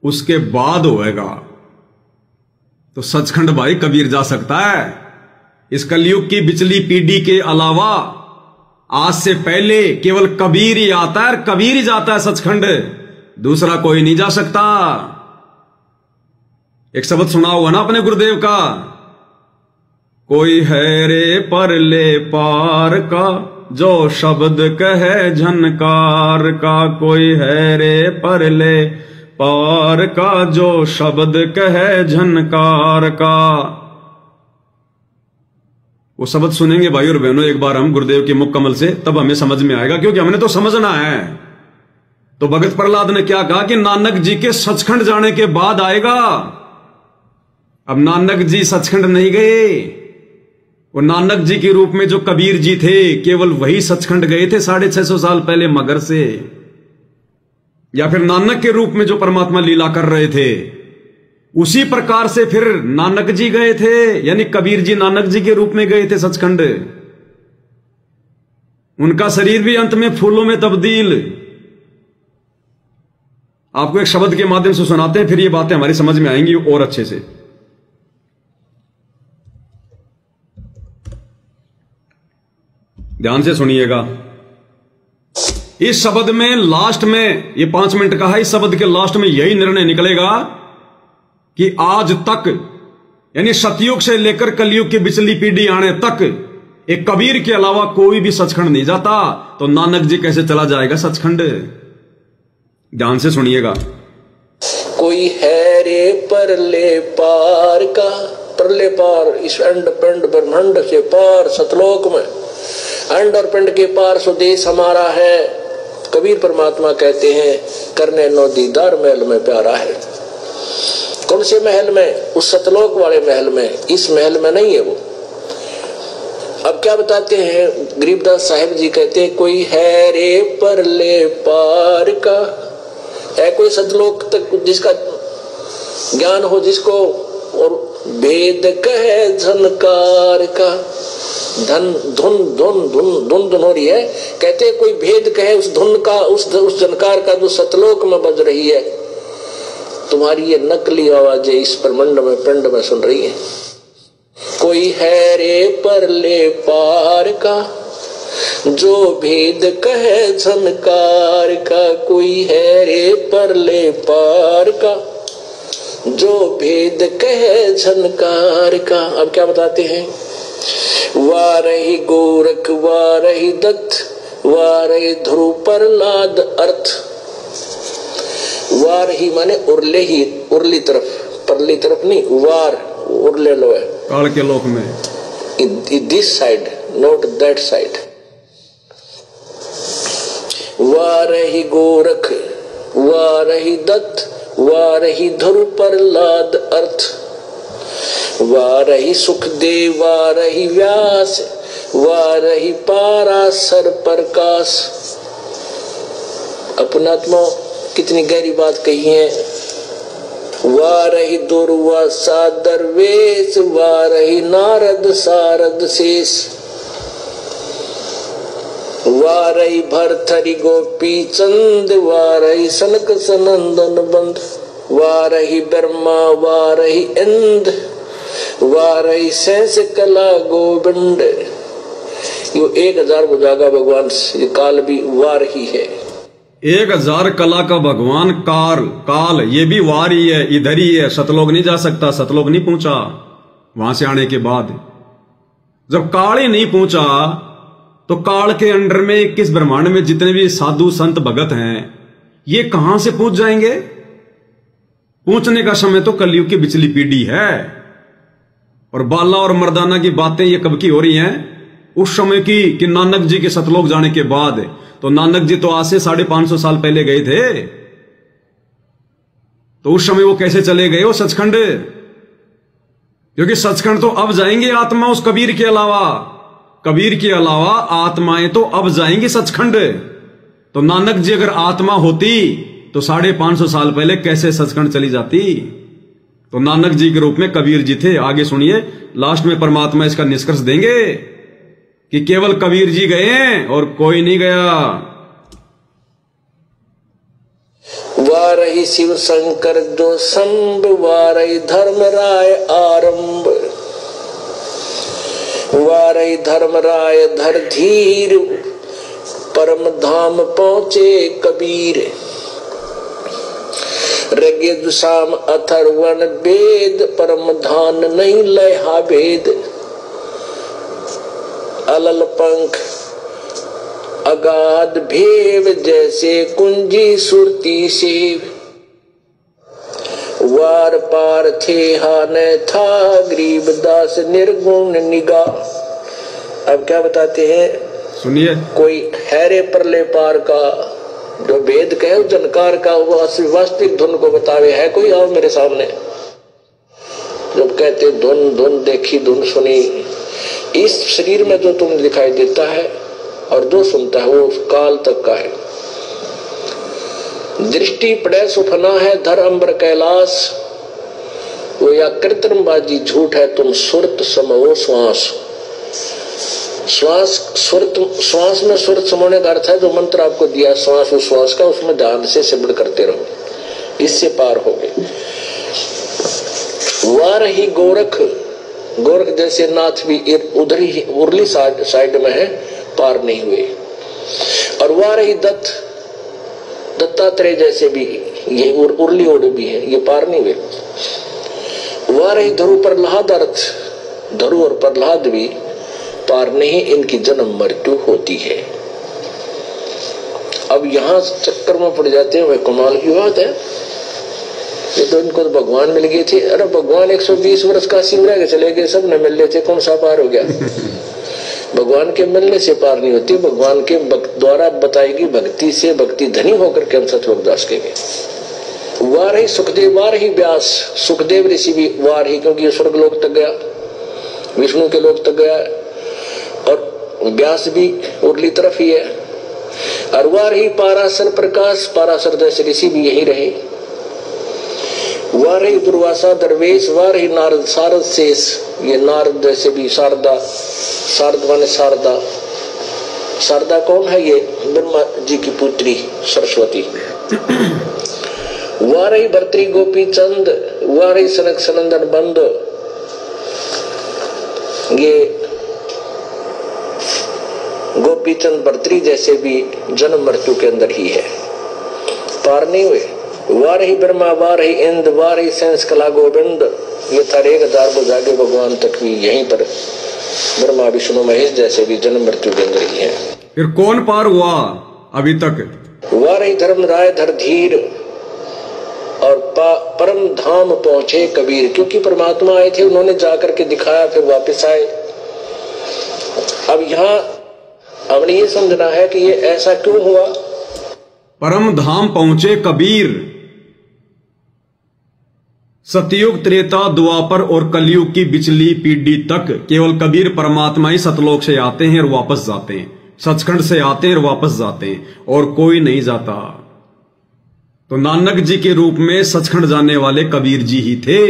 उसके बाद होएगा। तो सचखंड भाई कबीर जा सकता है। इस कलयुग की बिचली पीढ़ी के अलावा आज से पहले केवल कबीर ही आता है, कबीर ही जाता है सचखंड, दूसरा कोई नहीं जा सकता। एक शब्द सुना हुआ ना अपने गुरुदेव का, कोई है रे परले पार का जो शब्द कहे झनकार का, कोई है रे परले पार का जो शब्द कहे झनकार का। वो शब्द सुनेंगे भाई और बहनों एक बार हम गुरुदेव के मुकम्मल से, तब हमें समझ में आएगा, क्योंकि हमने तो समझना है। तो भगत प्रहलाद ने क्या कहा कि नानक जी के सचखंड जाने के बाद आएगा। अब नानक जी सचखंड नहीं गए, वो नानक जी के रूप में जो कबीर जी थे केवल वही सचखंड गए थे 650 साल पहले मगर से, या फिर नानक के रूप में जो परमात्मा लीला कर रहे थे उसी प्रकार से फिर नानक जी गए थे, यानी कबीर जी नानक जी के रूप में गए थे सचखंड। उनका शरीर भी अंत में फूलों में तब्दील। आपको एक शब्द के माध्यम से सुनाते हैं, फिर ये बातें हमारी समझ में आएंगी और अच्छे से। ध्यान से सुनिएगा। इस शब्द में लास्ट में, ये 5 मिनट का है, इस शब्द के लास्ट में यही निर्णय निकलेगा कि आज तक, यानी सतयुग से लेकर कलयुग की बिचली पीढ़ी आने तक एक कबीर के अलावा कोई भी सचखंड नहीं जाता। तो नानक जी कैसे चला जाएगा सचखंड? ध्यान से सुनिएगा। कोई है रे परले पार का, परले पार इस अंड पिंड ब्रह्मांड से पार सतलोक में, अंड और पिंड के पार स्वदेश हमारा है। कबीर परमात्मा कहते हैं करने नो दीदार महल में प्यारा है। कौन से महल में? उस सतलोक वाले महल में, इस महल में नहीं है वो। अब क्या बताते हैं गरीबदास साहिब जी, कहते हैं कोई है रे परले पार का, है कोई सतलोक तक जिसका ज्ञान हो, जिसको, और भेद कहे झनकार का, धन धुन धुन धुन धुन धुन हो रही है। कहते कोई भेद कहे उस धुन का, उस झनकार का जो सतलोक में बज रही है। तुम्हारी ये नकली आवाजें इस परमंड में पिंड में सुन रही है। कोई है रे परले पार का जो भेद कहे झनकार का, कोई है रे परले पार का जो भेद कहे झनकार का। अब क्या बताते हैं? वारही गोरख वारही दत्त वारही ध्रुव प्रहलाद अर्थ। वारही माने उरले ही, उरली तरफ, परली तरफ नहीं, वार उरले लो है काल के लोक में, this side not that side. वारही गोरख वारही दत्त वारही ध्रुव प्रहलाद अर्थ। वारही सुखदेव वारही व्यास वारही पाराशर प्रकाश। अपनात्मा कितनी गहरी बात कही है। वारही दुर्वासा दरवेश वारही नारद सारद शेष। वारही भरथरी गोपी चंद वारही सनक सनंदन बंद। वारही ब्रह्मा वारही इंद्र वारही शेष कला गोविंद। यो 1000 बुझागा भगवान, ये काल भी वार ही है। 1000 कला का भगवान काल ये भी वार ही है, इधर ही है। सतलोक नहीं जा सकता, सतलोक नहीं पहुंचा। वहां से आने के बाद जब काल ही नहीं पहुंचा तो काल के अंडर में 21 ब्रह्मांड में जितने भी साधु संत भगत हैं ये कहां से पहुंच जाएंगे? पहुंचने का समय तो कलयुग की बिचली पीढ़ी है। और बाला और मर्दाना की बातें ये कब की हो रही हैं? उस समय की कि नानक जी के सतलोक जाने के बाद। तो नानक जी तो आज से 550 साल पहले गए थे, तो उस समय वो कैसे चले गए वो सचखंड? क्योंकि सचखंड तो अब जाएंगे आत्मा उस कबीर के अलावा, कबीर के अलावा आत्माएं तो अब जाएंगी सचखंड। तो नानक जी अगर आत्मा होती तो 550 साल पहले कैसे सचखंड चली जाती। तो नानक जी के रूप में कबीर जी थे। आगे सुनिए, लास्ट में परमात्मा इसका निष्कर्ष देंगे कि केवल कबीर जी गए हैं और कोई नहीं गया। वारही शिव शंकर जो संब, वारही धर्म राय आरंभ, वारही धर्म राय धर धीर, परम धाम पहुंचे कबीर। ऋग्वेद साम अथर्वण वेद, परम धान नहीं लहा भेद। अलल पंख अगाध भेव, जैसे कुंजी सुरती सेव। वार पार थे हाने था, गरीब दास निर्गुण निगाह। अब क्या बताते हैं, सुनिए। कोई हैरे परले पार का जो भेद कहे जनकार का, वो वास्तविक धुन को बतावे। है कोई आओ मेरे सामने। जब कहते धुन धुन देखी धुन सुनी, इस शरीर में जो तुम्हें दिखाई देता है और जो सुनता है वो काल तक का है। दृष्टि पड़े सुफना है धर अंबर कैलाश, वो या कृत्रिमबाजी झूठ है तुम सुरत समो श्वास। श्वास में सुरत समोने का अर्थ है जो मंत्र आपको दिया श्वास उश्वास का, उसमें ध्यान से सिमरण करते रहो, इससे पार होगे। वार ही गोरख, गोरख जैसे नाथ भी उधर ही उर्ली साइड में है, पार नहीं हुए। और वार ही दत्त, दत्तात्रेय जैसे भी ये उर्ली ओड भी है, ये पार नहीं हुए। वार ही धरु प्रहलाद, अर्थ धरु और प्रहलाद भी पार नहीं, इनकी जन्म मृत्यु होती है। अब यहां चक्कर में पड़ जाते हैं, वह कमाल की बात है। ये तो इनको तो भगवान मिल गए थे। अरे भगवान 120 वर्ष काशी में रह के चले गए, सब न मिल लेते, कौन सा पार हो गया। भगवान के मिलने से पार नहीं होती, भगवान के द्वारा बताएगी भक्ति से भक्ति धनी होकर के हम सतयुग दास के गए। वार ही सुखदेव, वार ही व्यास, सुखदेव ऋषि भी वार ही, क्योंकि स्वर्ग लोक तक गया, विष्णु के लोक तक गया, और व्यास भी उर्ली तरफ ही है। और वार ही पाराशर प्रकाश, पाराशर जैसे ऋषि भी यही रहे। वार ही दुर्वासा दरवेश, वार ही नारद सारद शेष, ये नारद जैसे भी शारदा, शारद माने शारदा, शारदा कौन है, ये ब्रह्मा जी की पुत्री सरस्वती। वार ही भर्तृ गोपी चंद, वार ही सनक सनंदन बंद, ये गोपी चंद भर्तृ जैसे भी जन्म मृत्यु के अंदर ही है, पार नहीं हुए। वार ही ब्रह्मा, वार ही इंद्र, वार ही सेंस कला गोविंद, ये थारे 1000 बुझागे भगवान तक भी यहीं पर ब्रह्मा विष्णु महेश जैसे भी जन्म मृत्यु के अंदर ही है। फिर कौन पार हुआ अभी तक? वार ही धर्म राय धर धीर, और परम धाम पहुंचे कबीर, क्योंकि परमात्मा आए थे, उन्होंने जाकर के दिखाया, फिर वापस आए। अब यहाँ हमने ये समझना है कि ये ऐसा क्यों हुआ। परम धाम पहुंचे कबीर। सतयुग त्रेता द्वापर और कलयुग की बिचली पीढ़ी तक केवल कबीर परमात्मा ही सतलोक से आते हैं और वापस जाते हैं, सचखंड से आते हैं और वापस जाते हैं, और कोई नहीं जाता। तो नानक जी के रूप में सचखंड जाने वाले कबीर जी ही थे।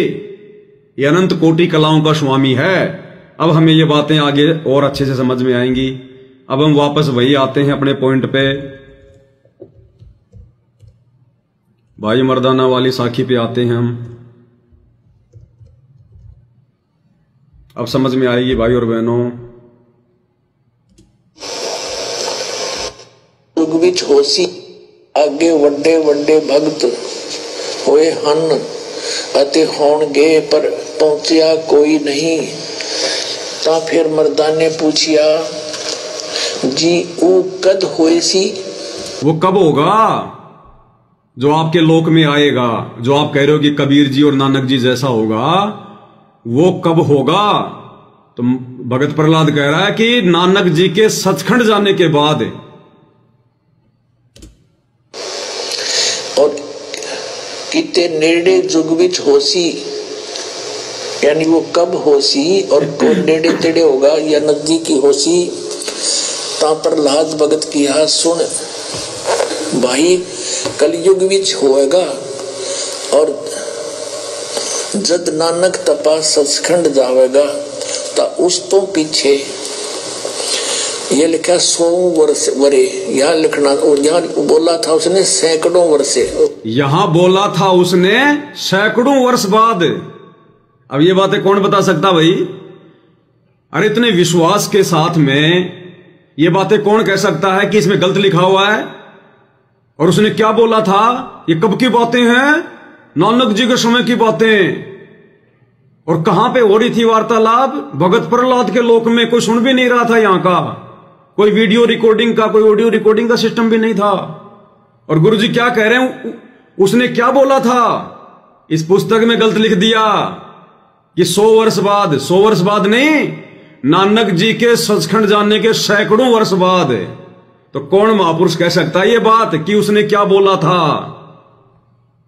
ये अनंत कोटि कलाओं का स्वामी है। अब हमें ये बातें आगे और अच्छे से समझ में आएंगी। अब हम वापस वही आते हैं अपने पॉइंट पे, भाई मर्दाना वाली साखी पे आते हैं हम। अब समझ में आएगी भाई और बहनों। युग विच होसी आगे वड्डे वड्डे भगत होए हन, अते होणगे पर पहुंचिया कोई नहीं। ता फिर मर्दाने पूछिया जी वो कद होए सी, वो कब होगा जो आपके लोक में आएगा, जो आप कह रहे हो कि कबीर जी और नानक जी जैसा होगा, वो कब होगा? तो भगत प्रहलाद कह रहा है कि नानक जी के सचखंड जाने के बाद। और किते नेड़े जुग विच होसी, यानी वो कब होसी और कौन नेड़े तेड़े होगा या नजदीकी होसी। ता प्रहलाद भगत की सुन भाई, कलयुग विच होएगा और जद नानक तपा सचखंड जावेगा ता उस तो पीछे ये लिखा 100 वर्ष वरे, यहाँ लिखना, यहाँ बोला था उसने सैकड़ों वर्ष, यहां बोला था उसने सैकड़ों वर्ष बाद। अब ये बातें कौन बता सकता भाई? अरे इतने विश्वास के साथ में ये बातें कौन कह सकता है कि इसमें गलत लिखा हुआ है? और उसने क्या बोला था? ये कब की बातें हैं? नानक जी के समय की बातें। और कहां पे हो रही थी वार्तालाप? भगत प्रहलाद के लोक में। कोई सुन भी नहीं रहा था यहां का, कोई वीडियो रिकॉर्डिंग का, कोई ऑडियो रिकॉर्डिंग का सिस्टम भी नहीं था। और गुरुजी क्या कह रहे हैं? उसने क्या बोला था? इस पुस्तक में गलत लिख दिया कि 100 वर्ष बाद। 100 वर्ष बाद नहीं, नानक जी के सचखंड जाने के सैकड़ों वर्ष बाद। तो कौन महापुरुष कह सकता है ये बात कि उसने क्या बोला था?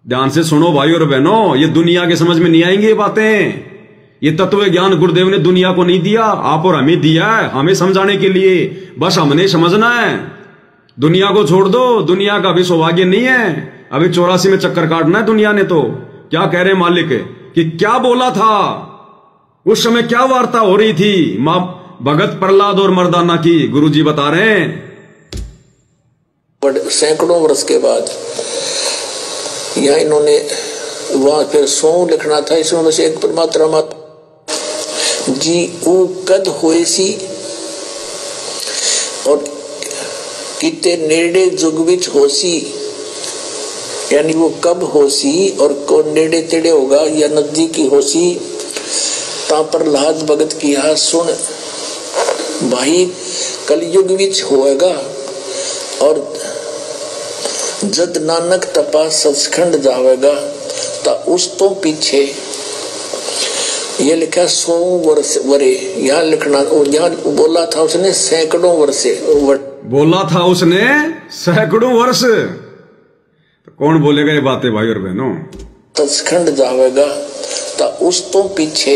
ध्यान से सुनो भाई और बहनों, ये दुनिया के समझ में नहीं आएंगी ये बातें। ये तत्व ज्ञान गुरुदेव ने दुनिया को नहीं दिया, आप और हमें दिया है, हमें समझाने के लिए। बस हमने समझना है। दुनिया को छोड़ दो, दुनिया का भी सौभाग्य नहीं है। अभी 84 में चक्कर काटना है दुनिया ने। तो क्या कह रहे हैं मालिक कि क्या बोला था उस समय? क्या वार्ता हो रही थी मां भगत प्रहलाद और मर्दाना की? गुरुजी बता रहे हैं सैकड़ों वर्ष के बाद। यहाँ इन्होंने वहां फिर 100 लिखना था, इसमें से एक मात्रा मत जी ऊ कद होए सी और किते नेड़े जुग विच होसी, यानी वो कब होसी और कौन नेड़े तेड़े होगा या नजदीकी होसी। ता प्रहलाद भगत की हा सुन भाई कलयुग विच होएगा और जद नानक तपा सचखंड जावेगा ता उस तो पीछे ये लिखा 100 वर्ष वरे, यहाँ लिखना, यहाँ बोला था उसने सैकड़ों वर्ष, बोला था उसने सैकड़ों वर्ष। तो कौन बोलेगा ये बातें भाई और बहनों? सचखंड जावेगा ता उस तो पीछे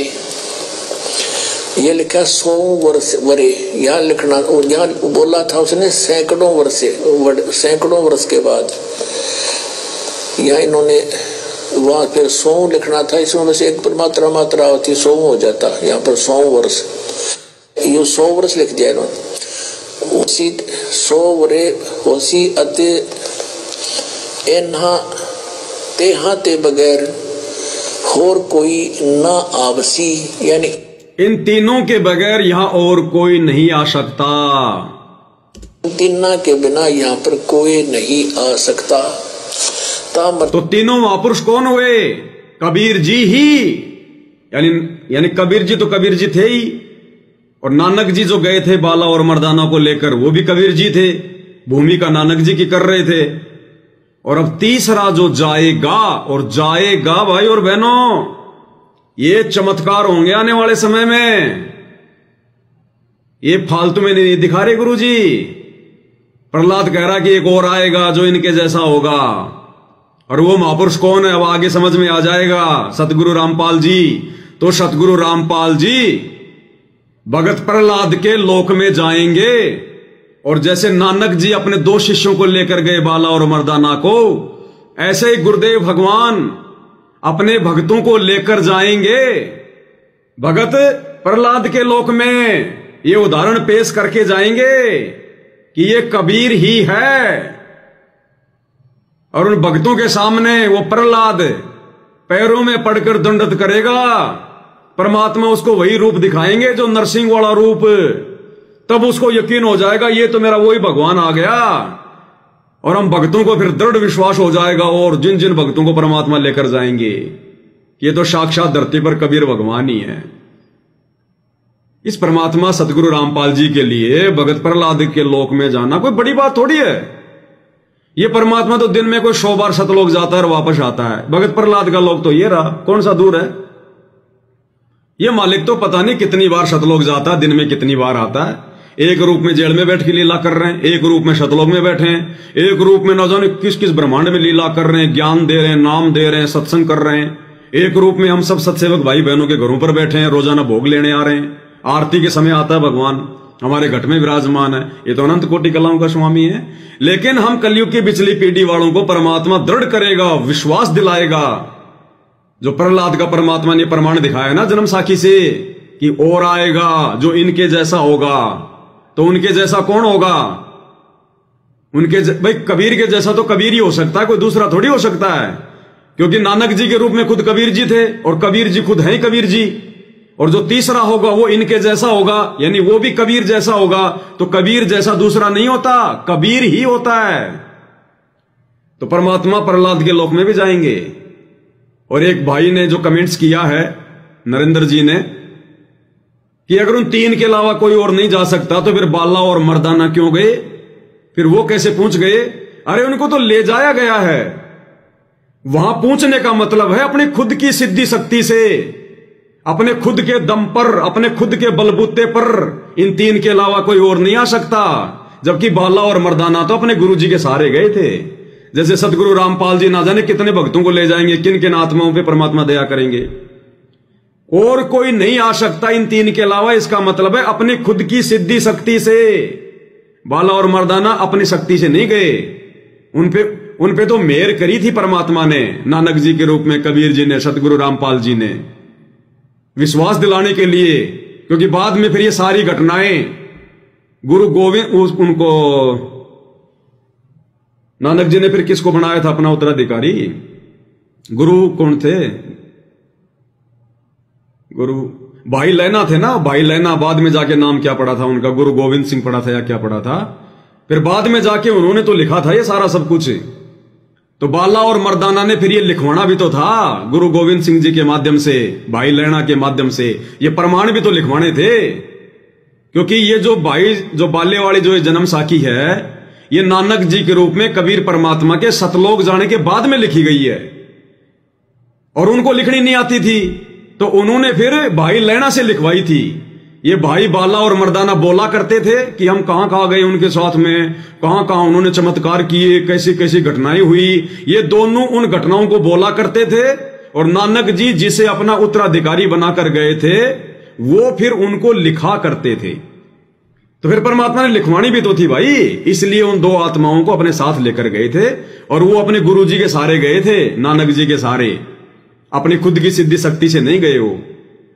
ये लिखा 100 वर्ष वरे, यहाँ लिखना, यहाँ बोला था उसने सैकड़ों वर्ष के बाद। यहाँ इन्होंने वहां फिर 100 लिखना था, इसमें से एक मात्रा होती 100 हो जाता। यहाँ पर 100 वर्ष, ये 100 वर्ष लिख दिया इन्होंने। उसी 100 वरे होसी अते एन्हा तेहा ते बगैर होर कोई ना आवसी, यानी इन तीनों के बगैर यहां और कोई नहीं आ सकता। तीनों के बिना यहाँ पर कोई नहीं आ सकता। तो तीनों महापुरुष कौन हुए? कबीर जी ही, यानी कबीर जी तो कबीर जी थे ही। और नानक जी जो गए थे बाला और मर्दाना को लेकर, वो भी कबीर जी थे। भूमिका नानक जी की कर रहे थे। और अब तीसरा जो जाएगा, और जाएगा भाई और बहनों, ये चमत्कार होंगे आने वाले समय में। ये फालतू में नहीं दिखा रहे गुरुजी। प्रहलाद कह रहा कि एक और आएगा जो इनके जैसा होगा। और वो महापुरुष कौन है अब आगे समझ में आ जाएगा। सतगुरु रामपाल जी। तो सतगुरु रामपाल जी भगत प्रहलाद के लोक में जाएंगे। और जैसे नानक जी अपने 2 शिष्यों को लेकर गए बाला और मर्दाना को, ऐसे ही गुरुदेव भगवान अपने भक्तों को लेकर जाएंगे भगत प्रहलाद के लोक में। ये उदाहरण पेश करके जाएंगे कि ये कबीर ही है। और उन भक्तों के सामने वो प्रहलाद पैरों में पड़कर दंडवत करेगा। परमात्मा उसको वही रूप दिखाएंगे जो नरसिंह वाला रूप। तब उसको यकीन हो जाएगा ये तो मेरा वही भगवान आ गया। और हम भक्तों को फिर दृढ़ विश्वास हो जाएगा। और जिन जिन भक्तों को परमात्मा लेकर जाएंगे, ये तो साक्षात धरती पर कबीर भगवान ही है। इस परमात्मा सतगुरु रामपाल जी के लिए भगत प्रहलाद के लोक में जाना कोई बड़ी बात थोड़ी है। ये परमात्मा तो दिन में कोई 100 बार सतलोक जाता है और वापस आता है। भगत प्रहलाद का लोक तो ये रहा, कौन सा दूर है। ये मालिक तो पता नहीं कितनी बार सतलोक जाता है, दिन में कितनी बार आता है। एक रूप में जेल में बैठ के लीला कर रहे हैं, एक रूप में सतलोक में बैठे हैं, एक रूप में न जाने किस किस ब्रह्मांड में लीला कर रहे हैं, ज्ञान दे रहे हैं, नाम दे रहे हैं, सत्संग कर रहे हैं। एक रूप में हम सब सत्सेवक भाई बहनों के घरों पर बैठे हैं, रोजाना भोग लेने आ रहे हैं। आरती के समय आता है भगवान, हमारे घट में विराजमान है। ये तो अनंत कोटि कलाओं का स्वामी है। लेकिन हम कलयुग की पिछली पीढ़ी वालों को परमात्मा दृढ़ करेगा, विश्वास दिलाएगा। जो प्रहलाद का परमात्मा ने प्रमाण दिखाया ना जन्म साखी से कि और आएगा जो इनके जैसा होगा, तो उनके जैसा कौन होगा? भाई कबीर के जैसा तो कबीर ही हो सकता है, कोई दूसरा थोड़ी हो सकता है। क्योंकि नानक जी के रूप में खुद कबीर जी थे और कबीर जी खुद हैं कबीर जी। और जो तीसरा होगा वो इनके जैसा होगा, यानी वो भी कबीर जैसा होगा। तो कबीर जैसा दूसरा नहीं होता, कबीर ही होता है। तो परमात्मा प्रहलाद के लोक में भी जाएंगे। और एक भाई ने जो कमेंट्स किया है, नरेंद्र जी ने, कि अगर उन तीन के अलावा कोई और नहीं जा सकता तो फिर बाला और मर्दाना क्यों गए? फिर वो कैसे पूछ गए? अरे उनको तो ले जाया गया है। वहां पूछने का मतलब है अपनी खुद की सिद्धि शक्ति से, अपने खुद के दम पर, अपने खुद के बलबूते पर इन तीन के अलावा कोई और नहीं आ सकता। जबकि बाला और मर्दाना तो अपने गुरु जी के सहारे गए थे। जैसे सतगुरु रामपाल जी ना जाने कितने भक्तों को ले जाएंगे, किन किन आत्माओं पे परमात्मा दया करेंगे। और कोई नहीं आ सकता इन तीन के अलावा। इसका मतलब है अपनी खुद की सिद्धि शक्ति से। बाला और मर्दाना अपनी शक्ति से नहीं गए, उन पे तो मेहर करी थी परमात्मा ने, नानक जी के रूप में, कबीर जी ने, सतगुरु रामपाल जी ने, विश्वास दिलाने के लिए। क्योंकि बाद में फिर ये सारी घटनाएं गुरु गोविंद, उनको नानक जी ने फिर किसको बनाया था अपना उत्तराधिकारी? गुरु कौन थे? गुरु भाई लैना थे ना, भाई लैना। बाद में जाके नाम क्या पड़ा था उनका? गुरु गोविंद सिंह पड़ा था या क्या पड़ा था? फिर बाद में जाके उन्होंने तो लिखा था ये सारा सब कुछ। तो बाला और मर्दाना ने फिर ये लिखवाना भी तो था गुरु गोविंद सिंह जी के माध्यम से, भाई लैना के माध्यम से। ये प्रमाण भी तो लिखवाने थे। क्योंकि ये जो भाई, जो बाले वाली जो जन्म साखी है, ये नानक जी के रूप में कबीर परमात्मा के सतलोक जाने के बाद में लिखी गई है। और उनको लिखनी नहीं आती थी, तो उन्होंने फिर भाई लैना से लिखवाई थी। ये भाई बाला और मर्दाना बोला करते थे कि हम कहां कहां गए उनके साथ में, कहां कहां उन्होंने चमत्कार किए, कैसी कैसी घटनाएं हुई। ये दोनों उन घटनाओं को बोला करते थे। और नानक जी जिसे अपना उत्तराधिकारी बनाकर गए थे, वो फिर उनको लिखा करते थे। तो फिर परमात्मा ने लिखवानी भी तो थी भाई। इसलिए उन दो आत्माओं को अपने साथ लेकर गए थे। और वो अपने गुरु जी के सहारे गए थे, नानक जी के सहारे, अपनी खुद की सिद्धि शक्ति से नहीं गए हो।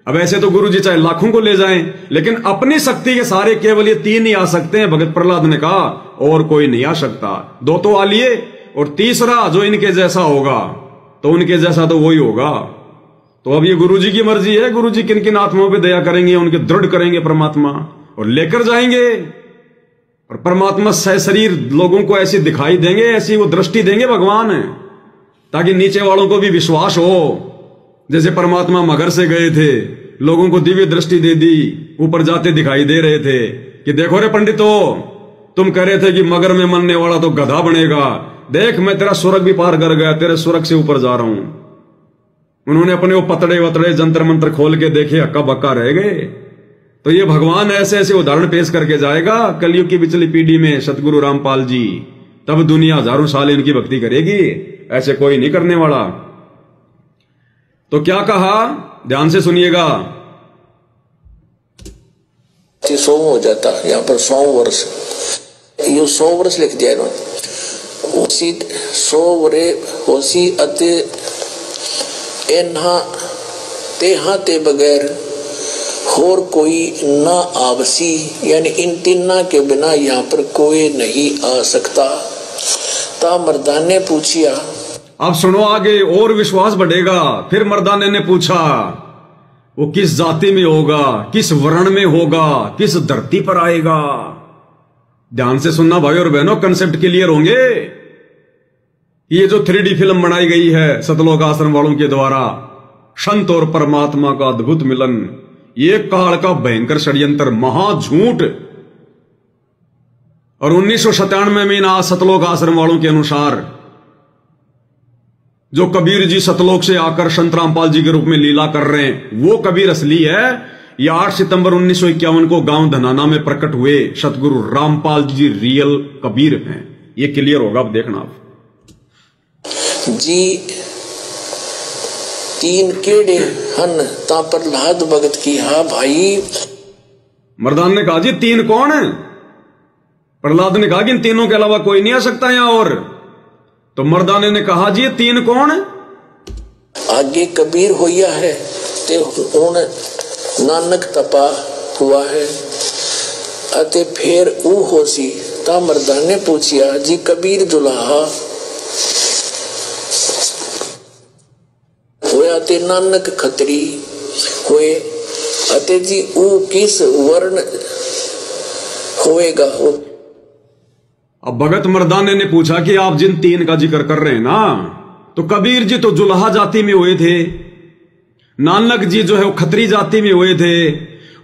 अब ऐसे तो गुरु जी चाहे लाखों को ले जाएं, लेकिन अपनी शक्ति के सहारे केवल ये तीन ही आ सकते हैं। भगत प्रहलाद ने कहा और कोई नहीं आ सकता। दो तो आ लिए, और तीसरा जो इनके जैसा होगा, तो उनके जैसा तो वही होगा। तो अब ये गुरु जी की मर्जी है, गुरु जी किन किन आत्माओं पे दया करेंगे, उनके दृढ़ करेंगे परमात्मा और लेकर जाएंगे। और परमात्मा सहशरीर लोगों को ऐसी दिखाई देंगे, ऐसी वो दृष्टि देंगे भगवान, ताकि नीचे वालों को भी विश्वास हो। जैसे परमात्मा मगर से गए थे, लोगों को दिव्य दृष्टि दे दी, ऊपर जाते दिखाई दे रहे थे कि देखो रे पंडितों, तुम कह रहे थे कि मगर में मरने वाला तो गधा बनेगा, देख मैं तेरा स्वर्ग भी पार कर गया, तेरे स्वर्ग से ऊपर जा रहा हूं। उन्होंने अपने वो पतड़े वतड़े जंतर मंत्र खोल के देखे, हक्का बक्का रह गए। तो ये भगवान ऐसे ऐसे उदाहरण पेश करके जाएगा कलयुग की पिछली पीढ़ी में, सतगुरु रामपाल जी। तब दुनिया हजारों साल इनकी भक्ति करेगी, ऐसे कोई नहीं करने वाला। तो क्या कहा, ध्यान से सुनिएगा। 100 हो जाता, यहाँ पर 100 वर्ष, ये 100 वर्ष लिख दिया इन्होंने। उसी 100 वरे होसी अते एन्हा तेहा ते बगैर और कोई ना आवसी, यानी इन तीना के बिना यहाँ पर कोई नहीं आ सकता। ता मर्दान ने पूछिया, अब सुनो आगे और विश्वास बढ़ेगा। फिर मर्दाने ने पूछा, वो किस जाति में होगा, किस वर्ण में होगा, किस धरती पर आएगा। ध्यान से सुनना भाई और बहनों, कंसेप्ट क्लियर होंगे। ये जो 3D फिल्म बनाई गई है सतलोक आश्रम वालों के द्वारा, संत और परमात्मा का अद्भुत मिलन, ये काल का भयंकर षड्यंत्र, महाझूठ। और 1997 में ना सतलोक आश्रम वालों के अनुसार जो कबीर जी सतलोक से आकर संत रामपाल जी के रूप में लीला कर रहे हैं, वो कबीर असली है। ये 8 सितंबर 1951 को गांव धनाना में प्रकट हुए सतगुरु रामपाल जी रियल कबीर हैं। ये क्लियर होगा, अब देखना आप जी। तीन केड़े हन ता प्रहलाद भगत की, हा भाई मर्दान ने कहा जी तीन कौन? प्रहलाद ने कहा कि इन तीनों के अलावा कोई नहीं आ सकता यहां और। तो मर्दाने ने कहा जी ये तीन कौन? आगे कबीर होया है ते हुण नानक तपा हुआ है अते फिर ऊ होसी। ता मर्दान ने पूछिया जी कबीर जुलाहा होया ते नानक खत्री होए अते जी ऊ किस वर्ण होएगा? अब भगत मर्दाने ने पूछा कि आप जिन तीन का जिक्र कर रहे हैं ना, तो कबीर जी तो जुलाहा जाति में हुए थे, नानक जी जो है वो खत्री जाति में हुए थे।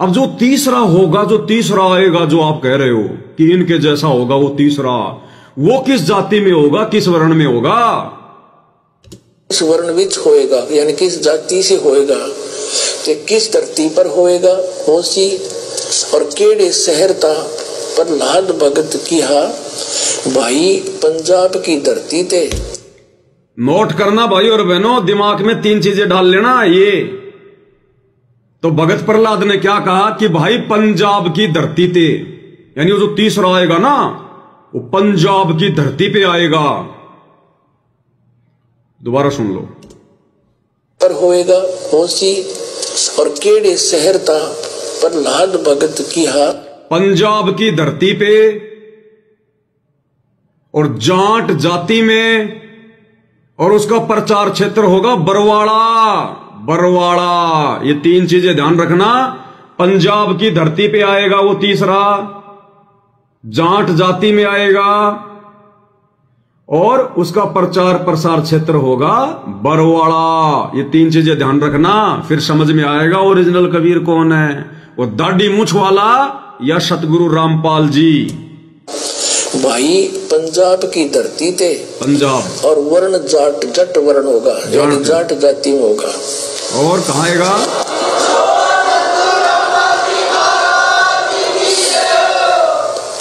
अब जो तीसरा होगा, जो तीसरा आएगा, जो आप कह रहे हो कि इनके जैसा होगा वो तीसरा, वो किस जाति में होगा, किस वर्ण में होगा? किस वर्ण विच होएगा, यानी किस जाति से होएगा, ते किस धरती पर होएगा होसी और केड़े शहर ता प्रहलाद भगत किहा भाई पंजाब की धरती ते। नोट करना भाई और बहनों, दिमाग में तीन चीजें डाल लेना। ये तो भगत प्रहलाद ने क्या कहा कि भाई पंजाब की धरती ते, यानी वो जो तीसरा आएगा ना वो पंजाब की धरती पे आएगा। दोबारा सुन लो। पर होएगा होसी और केड़े शहर ता प्रहलाद भगत किहा पंजाब की धरती पे और जाट जाति में, और उसका प्रचार क्षेत्र होगा बरवाड़ा। बरवाड़ा, ये तीन चीजें ध्यान रखना। पंजाब की धरती पे आएगा वो तीसरा, जाट जाति में आएगा और उसका प्रचार प्रसार क्षेत्र होगा बरवाड़ा। ये तीन चीजें ध्यान रखना, फिर समझ में आएगा ओरिजिनल कबीर कौन है, वो दाढ़ी मूंछ वाला या सतगुरु रामपाल जी। भाई पंजाब की धरती ते, पंजाब और वर्ण जाट जट वर्ण होगा, यानी जाट जाति में होगा। और कहाँ आएगा?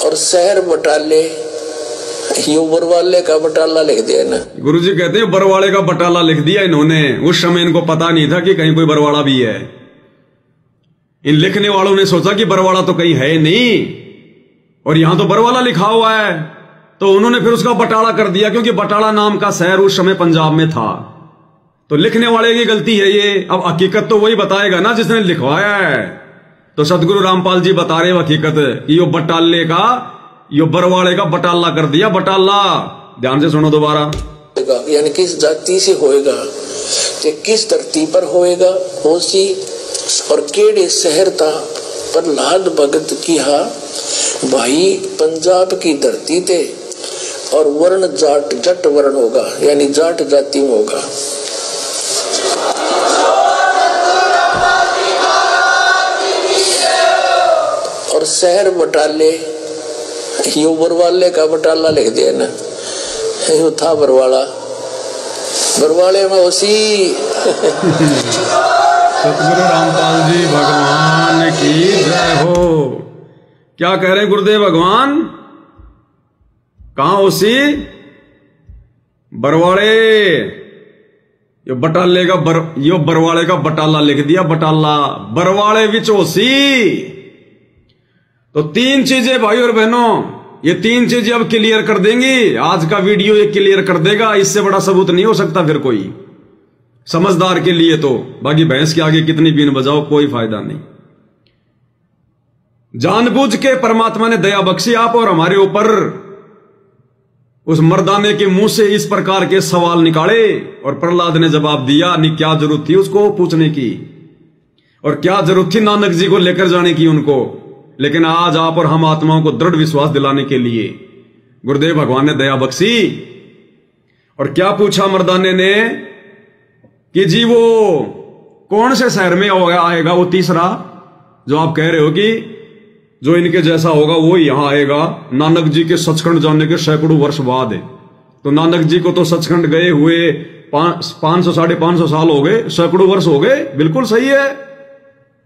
और शहर बटाले, यो बरवाले का बटाला लिख दिया ना। गुरुजी कहते हैं बरवाड़े का बटाला लिख दिया इन्होंने। उस समय इनको पता नहीं था कि कहीं कोई बरवाड़ा भी है। इन लिखने वालों ने सोचा कि बरवाड़ा तो कहीं है नहीं और यहां तो बरवाला लिखा हुआ है, तो उन्होंने फिर उसका बटाला कर दिया, क्योंकि बटाला नाम का शहर उस समय पंजाब में था। तो लिखने वाले की गलती है ये। अब हकीकत तो वही बताएगा ना जिसने लिखवाया है। तो सतगुरु रामपाल जी बता रहे हकीकत कि यो बटाले का, यो बरवाड़े का बटाला कर दिया, बटाला। ध्यान से सुनो दोबारा। यानी किस जाति से होएगा, ते किस धरती पर होएगा होसी और केड़े शहर ता प्रहलाद भगत किहा भाई पंजाब की धरती ते, और वर्ण जाट जट वर्ण होगा, यानी जाट जाति में होगा। और शहर बटाले, यो बरवाले का बटाला लिख दिया ना, यो था बरवाड़ा, बरवाले में उसी। सतगुरु रामपाल जी भगवान की जय हो। क्या कह रहे हैं गुरुदेव भगवान? कहां उसी? बरवाड़े। यो बटाले का यो बरवाड़े का बटाला लिख दिया, बटाला। बरवाड़े विच होसी। तो तीन चीजें भाई और बहनों, ये तीन चीजें अब क्लियर कर देंगी। आज का वीडियो ये क्लियर कर देगा। इससे बड़ा सबूत नहीं हो सकता फिर कोई समझदार के लिए। तो बाकी भैंस के आगे कितनी बीन बजाओ, कोई फायदा नहीं। जानबूझ के परमात्मा ने दया बख्शी आप और हमारे ऊपर। उस मर्दाने के मुंह से इस प्रकार के सवाल निकाले और प्रहलाद ने जवाब दिया। नहीं, क्या जरूरत थी उसको पूछने की, और क्या जरूरत थी नानक जी को लेकर जाने की उनको। लेकिन आज आप और हम आत्माओं को दृढ़ विश्वास दिलाने के लिए गुरुदेव भगवान ने दया बख्शी। और क्या पूछा मर्दाने ने कि जी वो कौन से शहर में आएगा वो तीसरा, जो आप कह रहे हो कि जो इनके जैसा होगा वो यहां आएगा। नानक जी के सचखंड जाने के सैकड़ों वर्ष बाद है। तो नानक जी को तो सचखंड गए हुए 500 साढ़े 500 साल हो गए, सैकड़ों वर्ष हो गए। बिल्कुल सही है।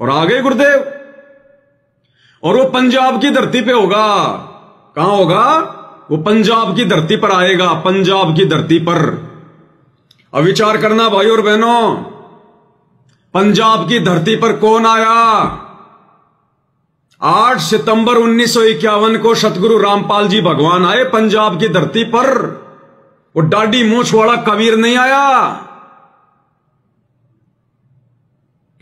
और आ गए गुरुदेव। और वो पंजाब की धरती पे होगा। कहां होगा? वो पंजाब की धरती पर आएगा, पंजाब की धरती पर। अब विचार करना भाई और बहनों, पंजाब की धरती पर कौन आया? 8 सितंबर 1951 को सतगुरु रामपाल जी भगवान आए पंजाब की धरती पर। वो डाडी मूंछ वाला कबीर नहीं आया,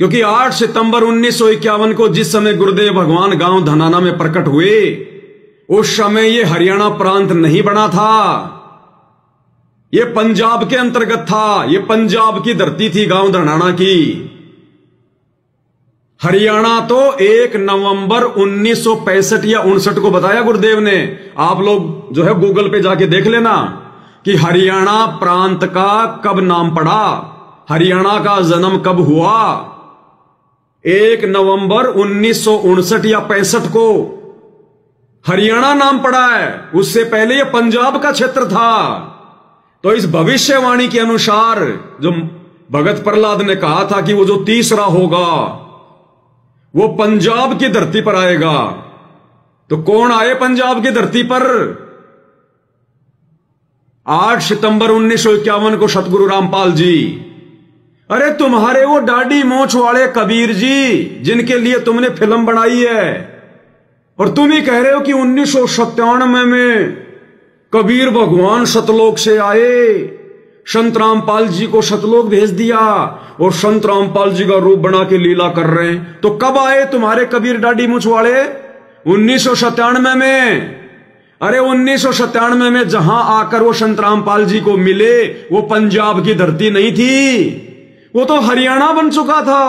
क्योंकि 8 सितंबर 1951 को जिस समय गुरुदेव भगवान गांव धनाना में प्रकट हुए, उस समय ये हरियाणा प्रांत नहीं बना था, ये पंजाब के अंतर्गत था, ये पंजाब की धरती थी गांव धनाना की। हरियाणा तो 1 नवंबर 1965 या 59 को बताया गुरुदेव ने। आप लोग जो है गूगल पे जाके देख लेना कि हरियाणा प्रांत का कब नाम पड़ा, हरियाणा का जन्म कब हुआ। 1 नवंबर 1959 या 65 को हरियाणा नाम पड़ा है, उससे पहले यह पंजाब का क्षेत्र था। तो इस भविष्यवाणी के अनुसार जो भगत प्रहलाद ने कहा था कि वो जो तीसरा होगा वो पंजाब की धरती पर आएगा, तो कौन आए पंजाब की धरती पर? 8 सितंबर 1951 को सतगुरु रामपाल जी। अरे तुम्हारे वो डाडी मोछ वाले कबीर जी जिनके लिए तुमने फिल्म बनाई है, और तुम ही कह रहे हो कि 1997 में कबीर भगवान सतलोक से आए, संत रामपाल जी को सतलोक भेज दिया और संत रामपाल जी का रूप बना के लीला कर रहे हैं। तो कब आए तुम्हारे कबीर डाडी मूछ वाले? 1997 में। अरे 1997 में जहां आकर वो संत रामपाल जी को मिले, वो पंजाब की धरती नहीं थी, वो तो हरियाणा बन चुका था।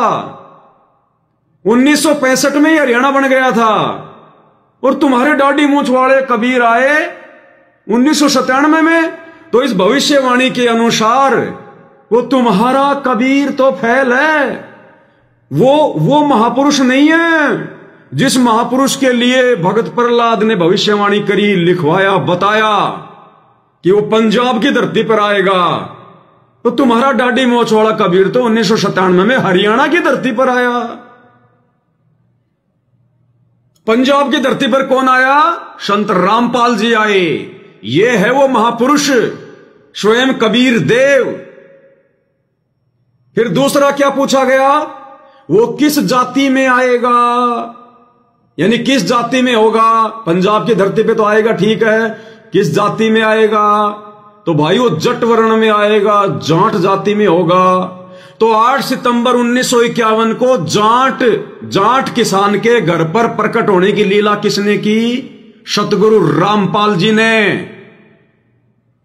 1965 में ही हरियाणा बन गया था, और तुम्हारे डाडी मूछ वाले कबीर आए 1997 में। तो इस भविष्यवाणी के अनुसार वो तुम्हारा कबीर तो फैल है, वो महापुरुष नहीं है जिस महापुरुष के लिए भगत प्रहलाद ने भविष्यवाणी करी, लिखवाया, बताया कि वो पंजाब की धरती पर आएगा। तो तुम्हारा डाडी मोछ वाला कबीर तो 1997 में हरियाणा की धरती पर आया। पंजाब की धरती पर कौन आया? संत रामपाल जी आए। ये है वो महापुरुष, स्वयं कबीर देव। फिर दूसरा क्या पूछा गया? वो किस जाति में आएगा, यानी किस जाति में होगा? पंजाब की धरती पे तो आएगा, ठीक है, किस जाति में आएगा? तो भाई वो जट वर्ण में आएगा, जाट जाति में होगा। तो 8 सितंबर 1951 को जाट किसान के घर पर प्रकट होने की लीला किसने की? सतगुरु रामपाल जी ने।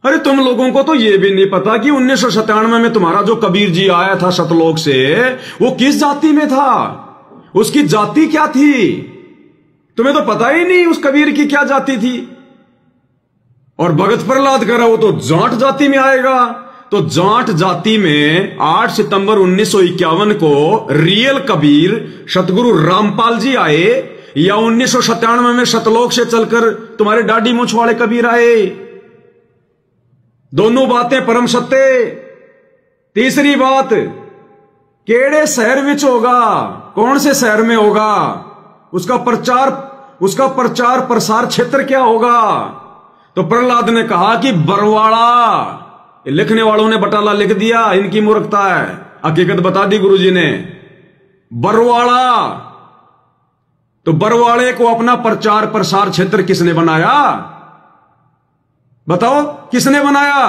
अरे तुम लोगों को तो यह भी नहीं पता कि 1997 में तुम्हारा जो कबीर जी आया था सतलोक से, वो किस जाति में था, उसकी जाति क्या थी? तुम्हें तो पता ही नहीं उस कबीर की क्या जाति थी। और भगत प्रहलाद कह रहा वो तो जाट जाति में आएगा। तो जाट जाति में 8 सितंबर 1951 को रियल कबीर सतगुरु रामपाल जी आए, या 1997 में सतलोक से चलकर तुम्हारे डाडी मूछ वाले कबीर आए? दोनों बातें परम सत्य। तीसरी बात, केड़े शहर विच होगा, कौन से शहर में होगा, उसका प्रचार प्रसार क्षेत्र क्या होगा? तो प्रहलाद ने कहा कि बरवाड़ा। लिखने वालों ने बटाला लिख दिया, इनकी मूर्खता है, हकीकत बता दी गुरुजी ने, बरवाड़ा। तो बरवाड़े को अपना प्रचार प्रसार क्षेत्र किसने बनाया? बताओ किसने बनाया?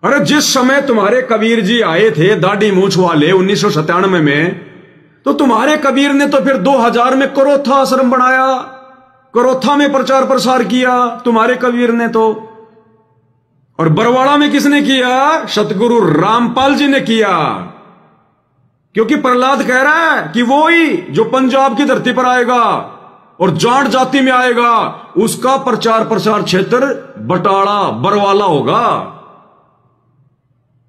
अरे जिस समय तुम्हारे कबीर जी आए थे दाढ़ी मूछ वाले 1997 में, तो तुम्हारे कबीर ने तो फिर 2000 में करोथा आश्रम बनाया, करोथा में प्रचार प्रसार किया तुम्हारे कबीर ने तो। और बरवाड़ा में किसने किया? सतगुरु रामपाल जी ने किया। क्योंकि प्रहलाद कह रहा है कि वो ही जो पंजाब की धरती पर आएगा और जाट जाति में आएगा, उसका प्रचार प्रसार क्षेत्र बटाला बरवाला होगा।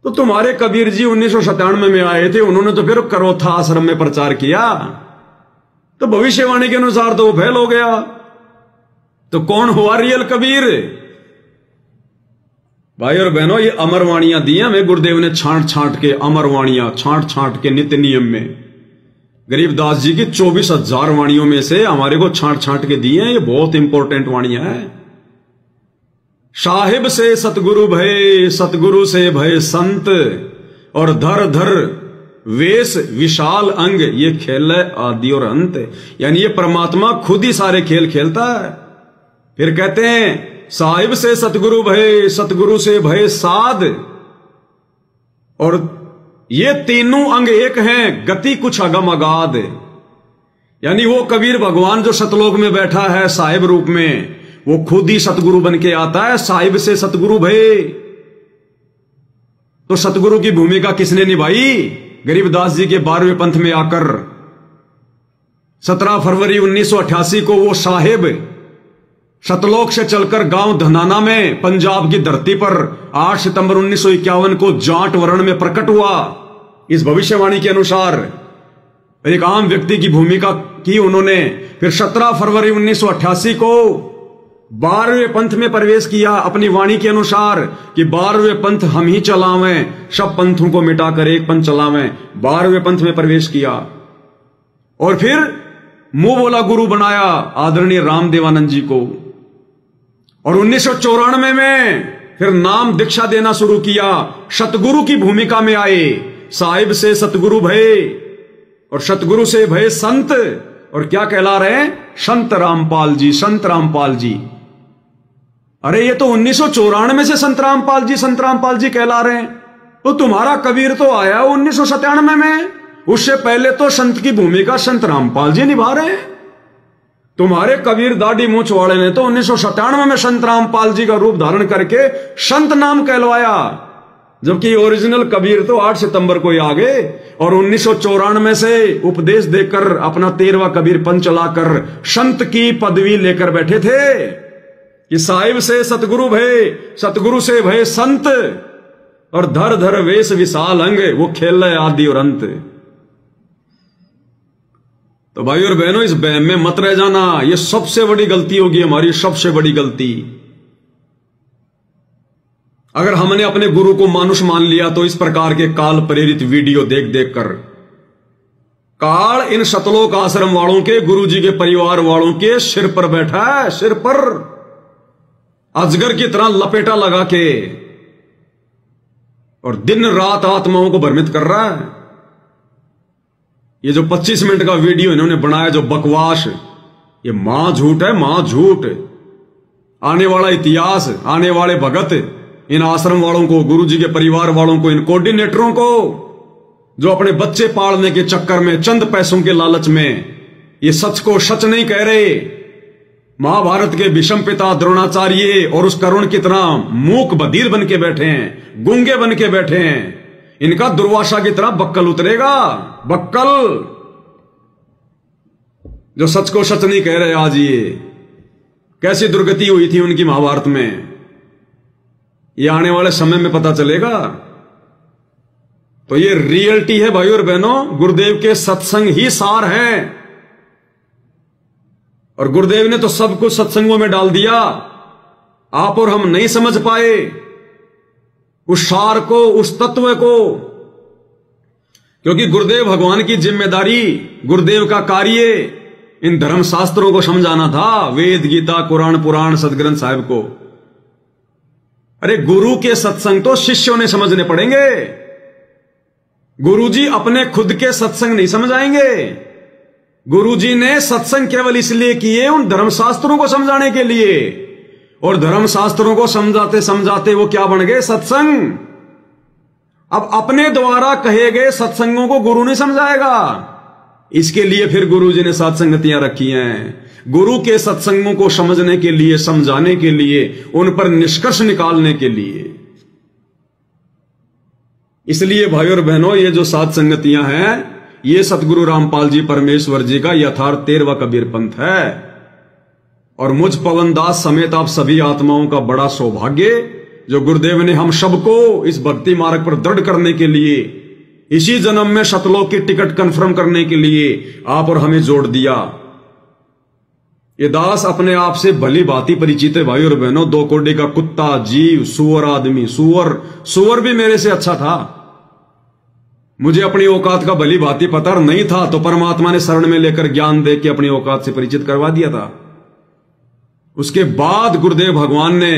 तो तुम्हारे कबीर जी 1997 में आए थे, उन्होंने तो फिर करोथा आश्रम में प्रचार किया, तो भविष्यवाणी के अनुसार तो वो फेल हो गया। तो कौन हुआ रियल कबीर? भाई और बहनों, ये अमरवाणियां दी हैं हमें गुरुदेव ने, छांट छांट के अमरवाणियां, छांट छांट के नित्य नियम में। गरीबदास जी की 24,000 वाणियों में से हमारे को छांट छांट के दी हैं। ये बहुत इंपॉर्टेंट वाणियां हैं। साहिब से सतगुरु भय, सतगुरु से भय संत, और धर धर वेश विशाल अंग, ये खेल है आदि और अंत। यानी ये परमात्मा खुद ही सारे खेल खेलता है। फिर कहते हैं साहिब से सतगुरु भय, सतगुरु से भय साध। और ये तीनों अंग एक हैं, गति कुछ अगम अगाध। यानी वो कबीर भगवान जो सतलोक में बैठा है साहिब रूप में, वो खुद ही सतगुरु बन के आता है। साहिब से सतगुरु भय, तो सतगुरु की भूमिका किसने निभाई? गरीबदास जी के 12वें पंथ में आकर 17 फरवरी 1988 को वो साहिब सतलोक से चलकर गांव धनाना में पंजाब की धरती पर 8 सितंबर 1951 को जाट वर्ण में प्रकट हुआ। इस भविष्यवाणी के अनुसार एक आम व्यक्ति की भूमिका की उन्होंने। फिर 17 फरवरी 1988 को 12वें पंथ में प्रवेश किया, अपनी वाणी के अनुसार कि 12वें पंथ हम ही चलावें, सब पंथों को मिटाकर एक पंथ चलावें। 12वें पंथ में प्रवेश किया और फिर मुंह बोला गुरु बनाया आदरणीय रामदेवानंद जी को। और 1994 में फिर नाम दीक्षा देना शुरू किया, सतगुरु की भूमिका में आए। साहिब से सतगुरु भय और सतगुरु से भय संत। और क्या कहला रहे हैं? संत रामपाल जी, संत रामपाल जी। अरे ये तो 1994 से संत रामपाल जी कहला रहे हैं। तो तुम्हारा कबीर तो आया 1997 में, उससे पहले तो संत की भूमिका संत रामपाल जी निभा रहे हैं। तुम्हारे कबीर दाढ़ी मूंछ वाले ने तो 1997 में संत रामपाल जी का रूप धारण करके संत नाम कहलवाया, जबकि ओरिजिनल कबीर तो 8 सितंबर को ही आ गए और 1994 से उपदेश देकर अपना 13वां कबीर पंथ चलाकर संत की पदवी लेकर बैठे थे कि साहिब से सतगुरु भय, सतगुरु से भय संत। और धर धर वेश विशाल अंग, वो खेल है आदि और अंत। तो भाई और बहनों, इस बहम में मत रह जाना। ये सबसे बड़ी गलती होगी हमारी, सबसे बड़ी गलती। अगर हमने अपने गुरु को मानुष मान लिया तो इस प्रकार के काल प्रेरित वीडियो देख देख कर काल इन सतलोक आश्रम वालों के, गुरु जी के परिवार वालों के सिर पर बैठा है, सिर पर अजगर की तरह लपेटा लगा के, और दिन रात आत्माओं को भ्रमित कर रहा है। ये जो 25 मिनट का वीडियो इन्होंने बनाया, जो बकवास, ये मां झूठ है, मां झूठ। आने वाला इतिहास, आने वाले भगत, इन आश्रम वालों को, गुरु जी के परिवार वालों को, इन कोऑर्डिनेटरों को, जो अपने बच्चे पालने के चक्कर में, चंद पैसों के लालच में ये सच को सच नहीं कह रहे। महाभारत के भीष्म पिता द्रोणाचार्य और उस करुण की तरह मूक बधिर बन के बैठे हैं, गूंगे बन के बैठे हैं। इनका दुर्वासा की तरह बक्कल उतरेगा, बक्कल, जो सच को सच नहीं कह रहे। आज ये कैसी दुर्गति हुई थी उनकी महाभारत में, ये आने वाले समय में पता चलेगा। तो ये रियलिटी है भाई और बहनों, गुरुदेव के सत्संग ही सार है। और गुरुदेव ने तो सब कुछ सत्संगों में डाल दिया, आप और हम नहीं समझ पाए उस सार को, उस तत्व को। क्योंकि गुरुदेव भगवान की जिम्मेदारी, गुरुदेव का कार्य इन धर्म शास्त्रों को समझाना था, वेद, गीता, कुरान, पुराण, सदग्रंथ साहिब को। अरे गुरु के सत्संग तो शिष्यों ने समझने पड़ेंगे। गुरुजी अपने खुद के सत्संग नहीं समझाएंगे। गुरुजी ने सत्संग केवल इसलिए किए उन धर्मशास्त्रों को समझाने के लिए, और धर्मशास्त्रों को समझाते समझाते वो क्या बन गए? सत्संग। अब अपने द्वारा कहे गए सत्संगों को गुरु नहीं समझाएगा, इसके लिए फिर गुरुजी ने सत्संगतियां रखी हैं। गुरु के सत्संगों को समझने के लिए, समझाने के लिए, उन पर निष्कर्ष निकालने के लिए। इसलिए भाई और बहनों, ये जो सात संगतियां हैं, ये सतगुरु रामपाल जी परमेश्वर जी का यथार्थ 13वां कबीर पंथ है। और मुझ पवन दास समेत आप सभी आत्माओं का बड़ा सौभाग्य, जो गुरुदेव ने हम सबको इस भक्ति मार्ग पर दृढ़ करने के लिए, इसी जन्म में सतलोक की टिकट कंफर्म करने के लिए आप और हमें जोड़ दिया। ये दास अपने आप से भली भांति परिचित है भाई और बहनों। 2 कोड़े का कुत्ता, जीव, सुअर आदमी, सुअर भी मेरे से अच्छा था। मुझे अपनी औकात का भली भांति पता नहीं था, तो परमात्मा ने शरण में लेकर ज्ञान दे के अपनी औकात से परिचित करवा दिया था। उसके बाद गुरुदेव भगवान ने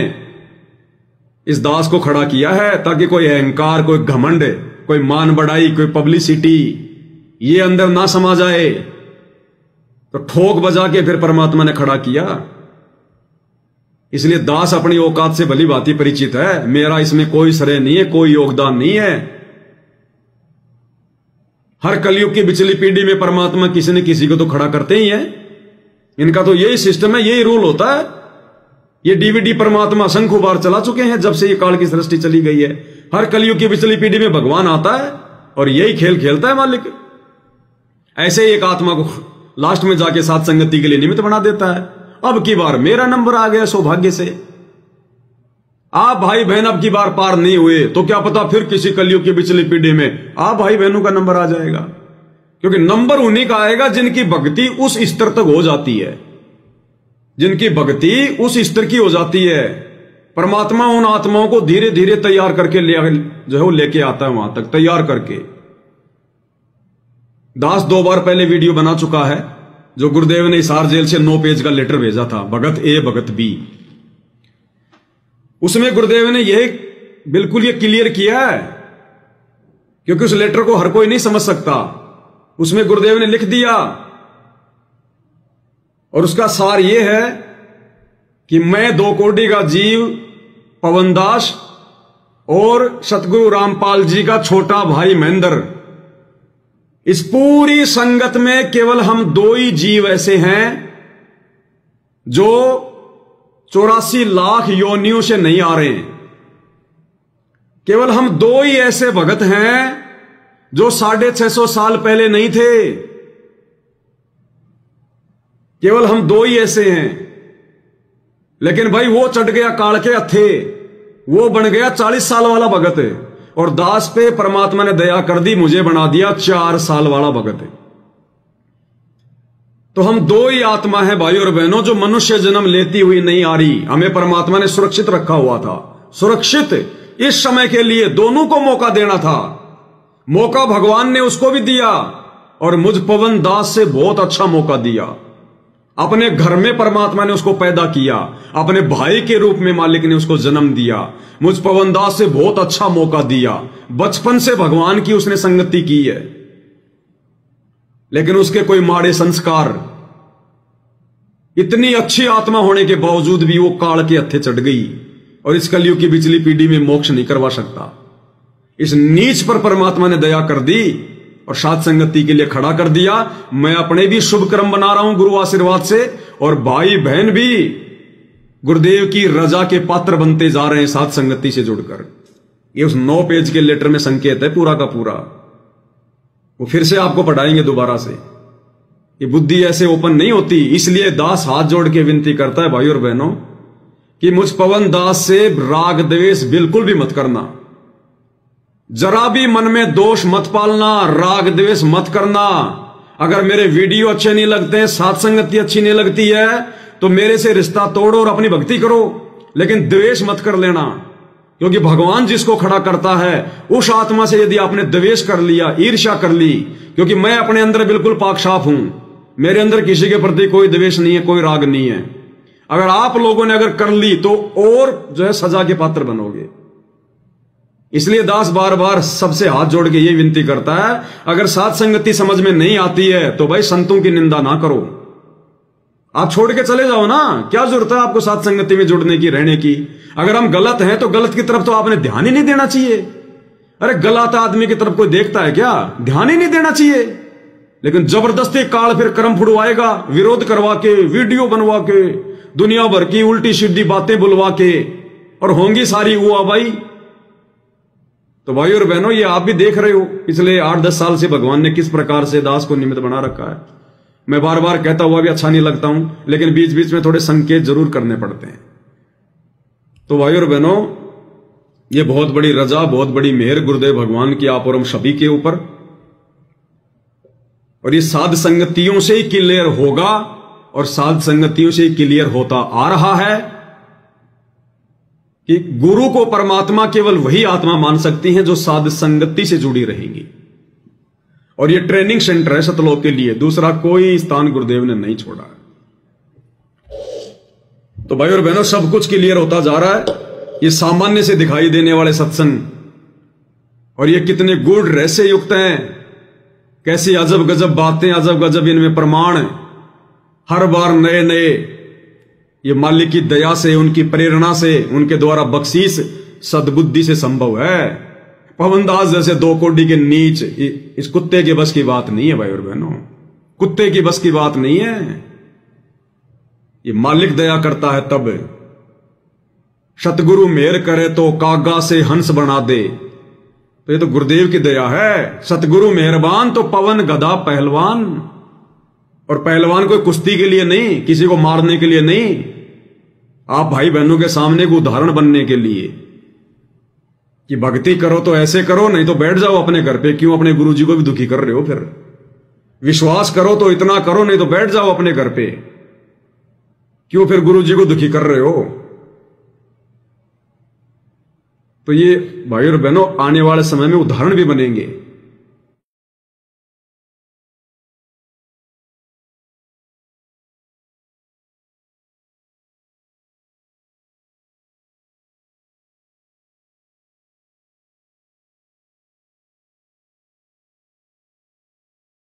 इस दास को खड़ा किया है, ताकि कोई अहंकार, कोई घमंड कोई मान बढ़ाई, कोई पब्लिसिटी, ये अंदर ना समा जाए, तो ठोक बजा के फिर परमात्मा ने खड़ा किया। इसलिए दास अपनी औकात से भली भांति परिचित है, मेरा इसमें कोई श्रेय नहीं है, कोई योगदान नहीं है। हर कलयुग की पिछली पीढ़ी में परमात्मा किसी न किसी को तो खड़ा करते ही है। इनका तो यही सिस्टम है, यही रूल होता है। ये डीवीडी परमात्मा असंख्य बार चला चुके हैं जब से ये काल की सृष्टि चली गई है। हर कलयुग की पिछली पीढ़ी में भगवान आता है और यही खेल खेलता है मालिक। ऐसे ही एक आत्मा को लास्ट में जाके साथ संगति के लिए निमित्त बना देता है। अब की बार मेरा नंबर आ गया सौभाग्य से। आप भाई बहन अब की बार पार नहीं हुए तो क्या पता फिर किसी कलयुग की पिछली पीढ़ी में आप भाई बहनों का नंबर आ जाएगा। क्योंकि नंबर उन्हीं का आएगा जिनकी भक्ति उस स्तर तक हो जाती है, जिनकी भक्ति उस स्तर की हो जाती है। परमात्मा उन आत्माओं को धीरे धीरे तैयार करके जो है वो लेके आता है वहां तक, तैयार करके। दास 2 बार पहले वीडियो बना चुका है जो गुरुदेव ने हिसार जेल से 9 पेज का लेटर भेजा था, भगत ए भगत बी। उसमें गुरुदेव ने यह बिल्कुल ये क्लियर किया है, क्योंकि उस लेटर को हर कोई नहीं समझ सकता। उसमें गुरुदेव ने लिख दिया और उसका सार यह है कि मैं 2 कोटि का जीव पवनदास और सतगुरु रामपाल जी का छोटा भाई महेंद्र, इस पूरी संगत में केवल हम 2 ही जीव ऐसे हैं जो 84 लाख योनियों से नहीं आ रहे हैं। केवल हम 2 ही ऐसे भगत हैं जो 650 साल पहले नहीं थे। केवल हम 2 ही ऐसे हैं। लेकिन भाई वो चढ़ गया काल के हथे, वो बन गया 40 साल वाला भगत है। और दास पे परमात्मा ने दया कर दी, मुझे बना दिया 4 साल वाला भगत है। तो हम 2 ही आत्मा है भाई और बहनों, जो मनुष्य जन्म लेती हुई नहीं आ रही। हमें परमात्मा ने सुरक्षित रखा हुआ था, सुरक्षित इस समय के लिए दोनों को मौका देना था। मौका भगवान ने उसको भी दिया और मुझ पवन दास से बहुत अच्छा मौका दिया। अपने घर में परमात्मा ने उसको पैदा किया, अपने भाई के रूप में मालिक ने उसको जन्म दिया। मुझ पवन दास से बहुत अच्छा मौका दिया। बचपन से भगवान की उसने संगति की है, लेकिन उसके कोई माड़े संस्कार, इतनी अच्छी आत्मा होने के बावजूद भी वो काल के हत्थे चढ़ गई और इस कलयुग की पिछली पीढ़ी में मोक्ष नहीं करवा सकता। इस नीच पर परमात्मा ने दया कर दी और साथ संगति के लिए खड़ा कर दिया। मैं अपने भी शुभ कर्म बना रहा हूं गुरु आशीर्वाद से, और भाई बहन भी गुरुदेव की रजा के पात्र बनते जा रहे हैं साथ संगति से जुड़कर। ये उस 9 पेज के लेटर में संकेत है पूरा का पूरा। वो फिर से आपको पढ़ाएंगे दोबारा से। ये बुद्धि ऐसे ओपन नहीं होती। इसलिए दास हाथ जोड़ के विनती करता है भाई और बहनों कि मुझ पवन दास से राग द्वेष बिल्कुल भी मत करना, जरा भी मन में दोष मत पालना, राग द्वेष मत करना। अगर मेरे वीडियो अच्छे नहीं लगते, साथ संगति अच्छी नहीं लगती है, तो मेरे से रिश्ता तोड़ो और अपनी भक्ति करो, लेकिन द्वेष मत कर लेना। क्योंकि भगवान जिसको खड़ा करता है उस आत्मा से यदि आपने द्वेष कर लिया, ईर्ष्या कर ली, क्योंकि मैं अपने अंदर बिल्कुल पाक साफ हूं, मेरे अंदर किसी के प्रति कोई द्वेष नहीं है, कोई राग नहीं है। अगर आप लोगों ने अगर कर ली तो और जो है सजा के पात्र बनोगे। इसलिए दास बार बार सबसे हाथ जोड़ के ये विनती करता है, अगर साथ संगति समझ में नहीं आती है तो भाई संतों की निंदा ना करो, आप छोड़ के चले जाओ ना। क्या जरूरत है आपको साथ संगति में जुड़ने की, रहने की। अगर हम गलत हैं तो गलत की तरफ तो आपने ध्यान ही नहीं देना चाहिए। अरे गलत आदमी की तरफ कोई देखता है क्या? ध्यान ही नहीं देना चाहिए। लेकिन जबरदस्ती काल फिर कर्म फुड़वाएगा, विरोध करवा के, वीडियो बनवा के, दुनिया भर की उल्टी सीधी बातें बुलवा के, और होंगी सारी हुआ भाई। तो भाई और बहनों, ये आप भी देख रहे हो पिछले 8-10 साल से भगवान ने किस प्रकार से दास को निमित्त बना रखा है। मैं बार बार कहता हुआ भी अच्छा नहीं लगता हूं, लेकिन बीच बीच में थोड़े संकेत जरूर करने पड़ते हैं। तो भाई और बहनों, ये बहुत बड़ी रजा, बहुत बड़ी मेहर गुरुदेव भगवान की आप और हम सभी के ऊपर। और ये साध संगतियों से ही क्लियर होगा, और साध संगतियों से ही क्लियर होता आ रहा है कि गुरु को परमात्मा केवल वही आत्मा मान सकती हैं जो साध संगति से जुड़ी रहेंगी। और ये ट्रेनिंग सेंटर है सतलोक के लिए, दूसरा कोई स्थान गुरुदेव ने नहीं छोड़ा। तो भाई और बहनों, सब कुछ क्लियर होता जा रहा है। ये सामान्य से दिखाई देने वाले सत्संग और ये कितने गूढ़ रहस्य युक्त हैं, कैसी अजब गजब बातें, अजब गजब इनमें प्रमाण, हर बार नए नए। ये मालिक की दया से, उनकी प्रेरणा से, उनके द्वारा बख्शीश सद्बुद्धि से संभव है। पवनदास जैसे 2 कोड़ी के नीच इस कुत्ते के बस की बात नहीं है भाई और बहनों, कुत्ते की बस की बात नहीं है। ये मालिक दया करता है तब। सतगुरु मेहर करे तो कागा से हंस बना दे, तो ये तो गुरुदेव की दया है। सतगुरु मेहरबान तो पवन गधा पहलवान, और पहलवान कोई कुश्ती के लिए नहीं, किसी को मारने के लिए नहीं, आप भाई बहनों के सामने को उदाहरण बनने के लिए कि भक्ति करो तो ऐसे करो, नहीं तो बैठ जाओ अपने घर पे। क्यों अपने गुरु जी को भी दुखी कर रहे हो? फिर विश्वास करो तो इतना करो, नहीं तो बैठ जाओ अपने घर पे। क्यों फिर गुरु जी को दुखी कर रहे हो? तो ये भाई और बहनों आने वाले समय में उदाहरण भी बनेंगे।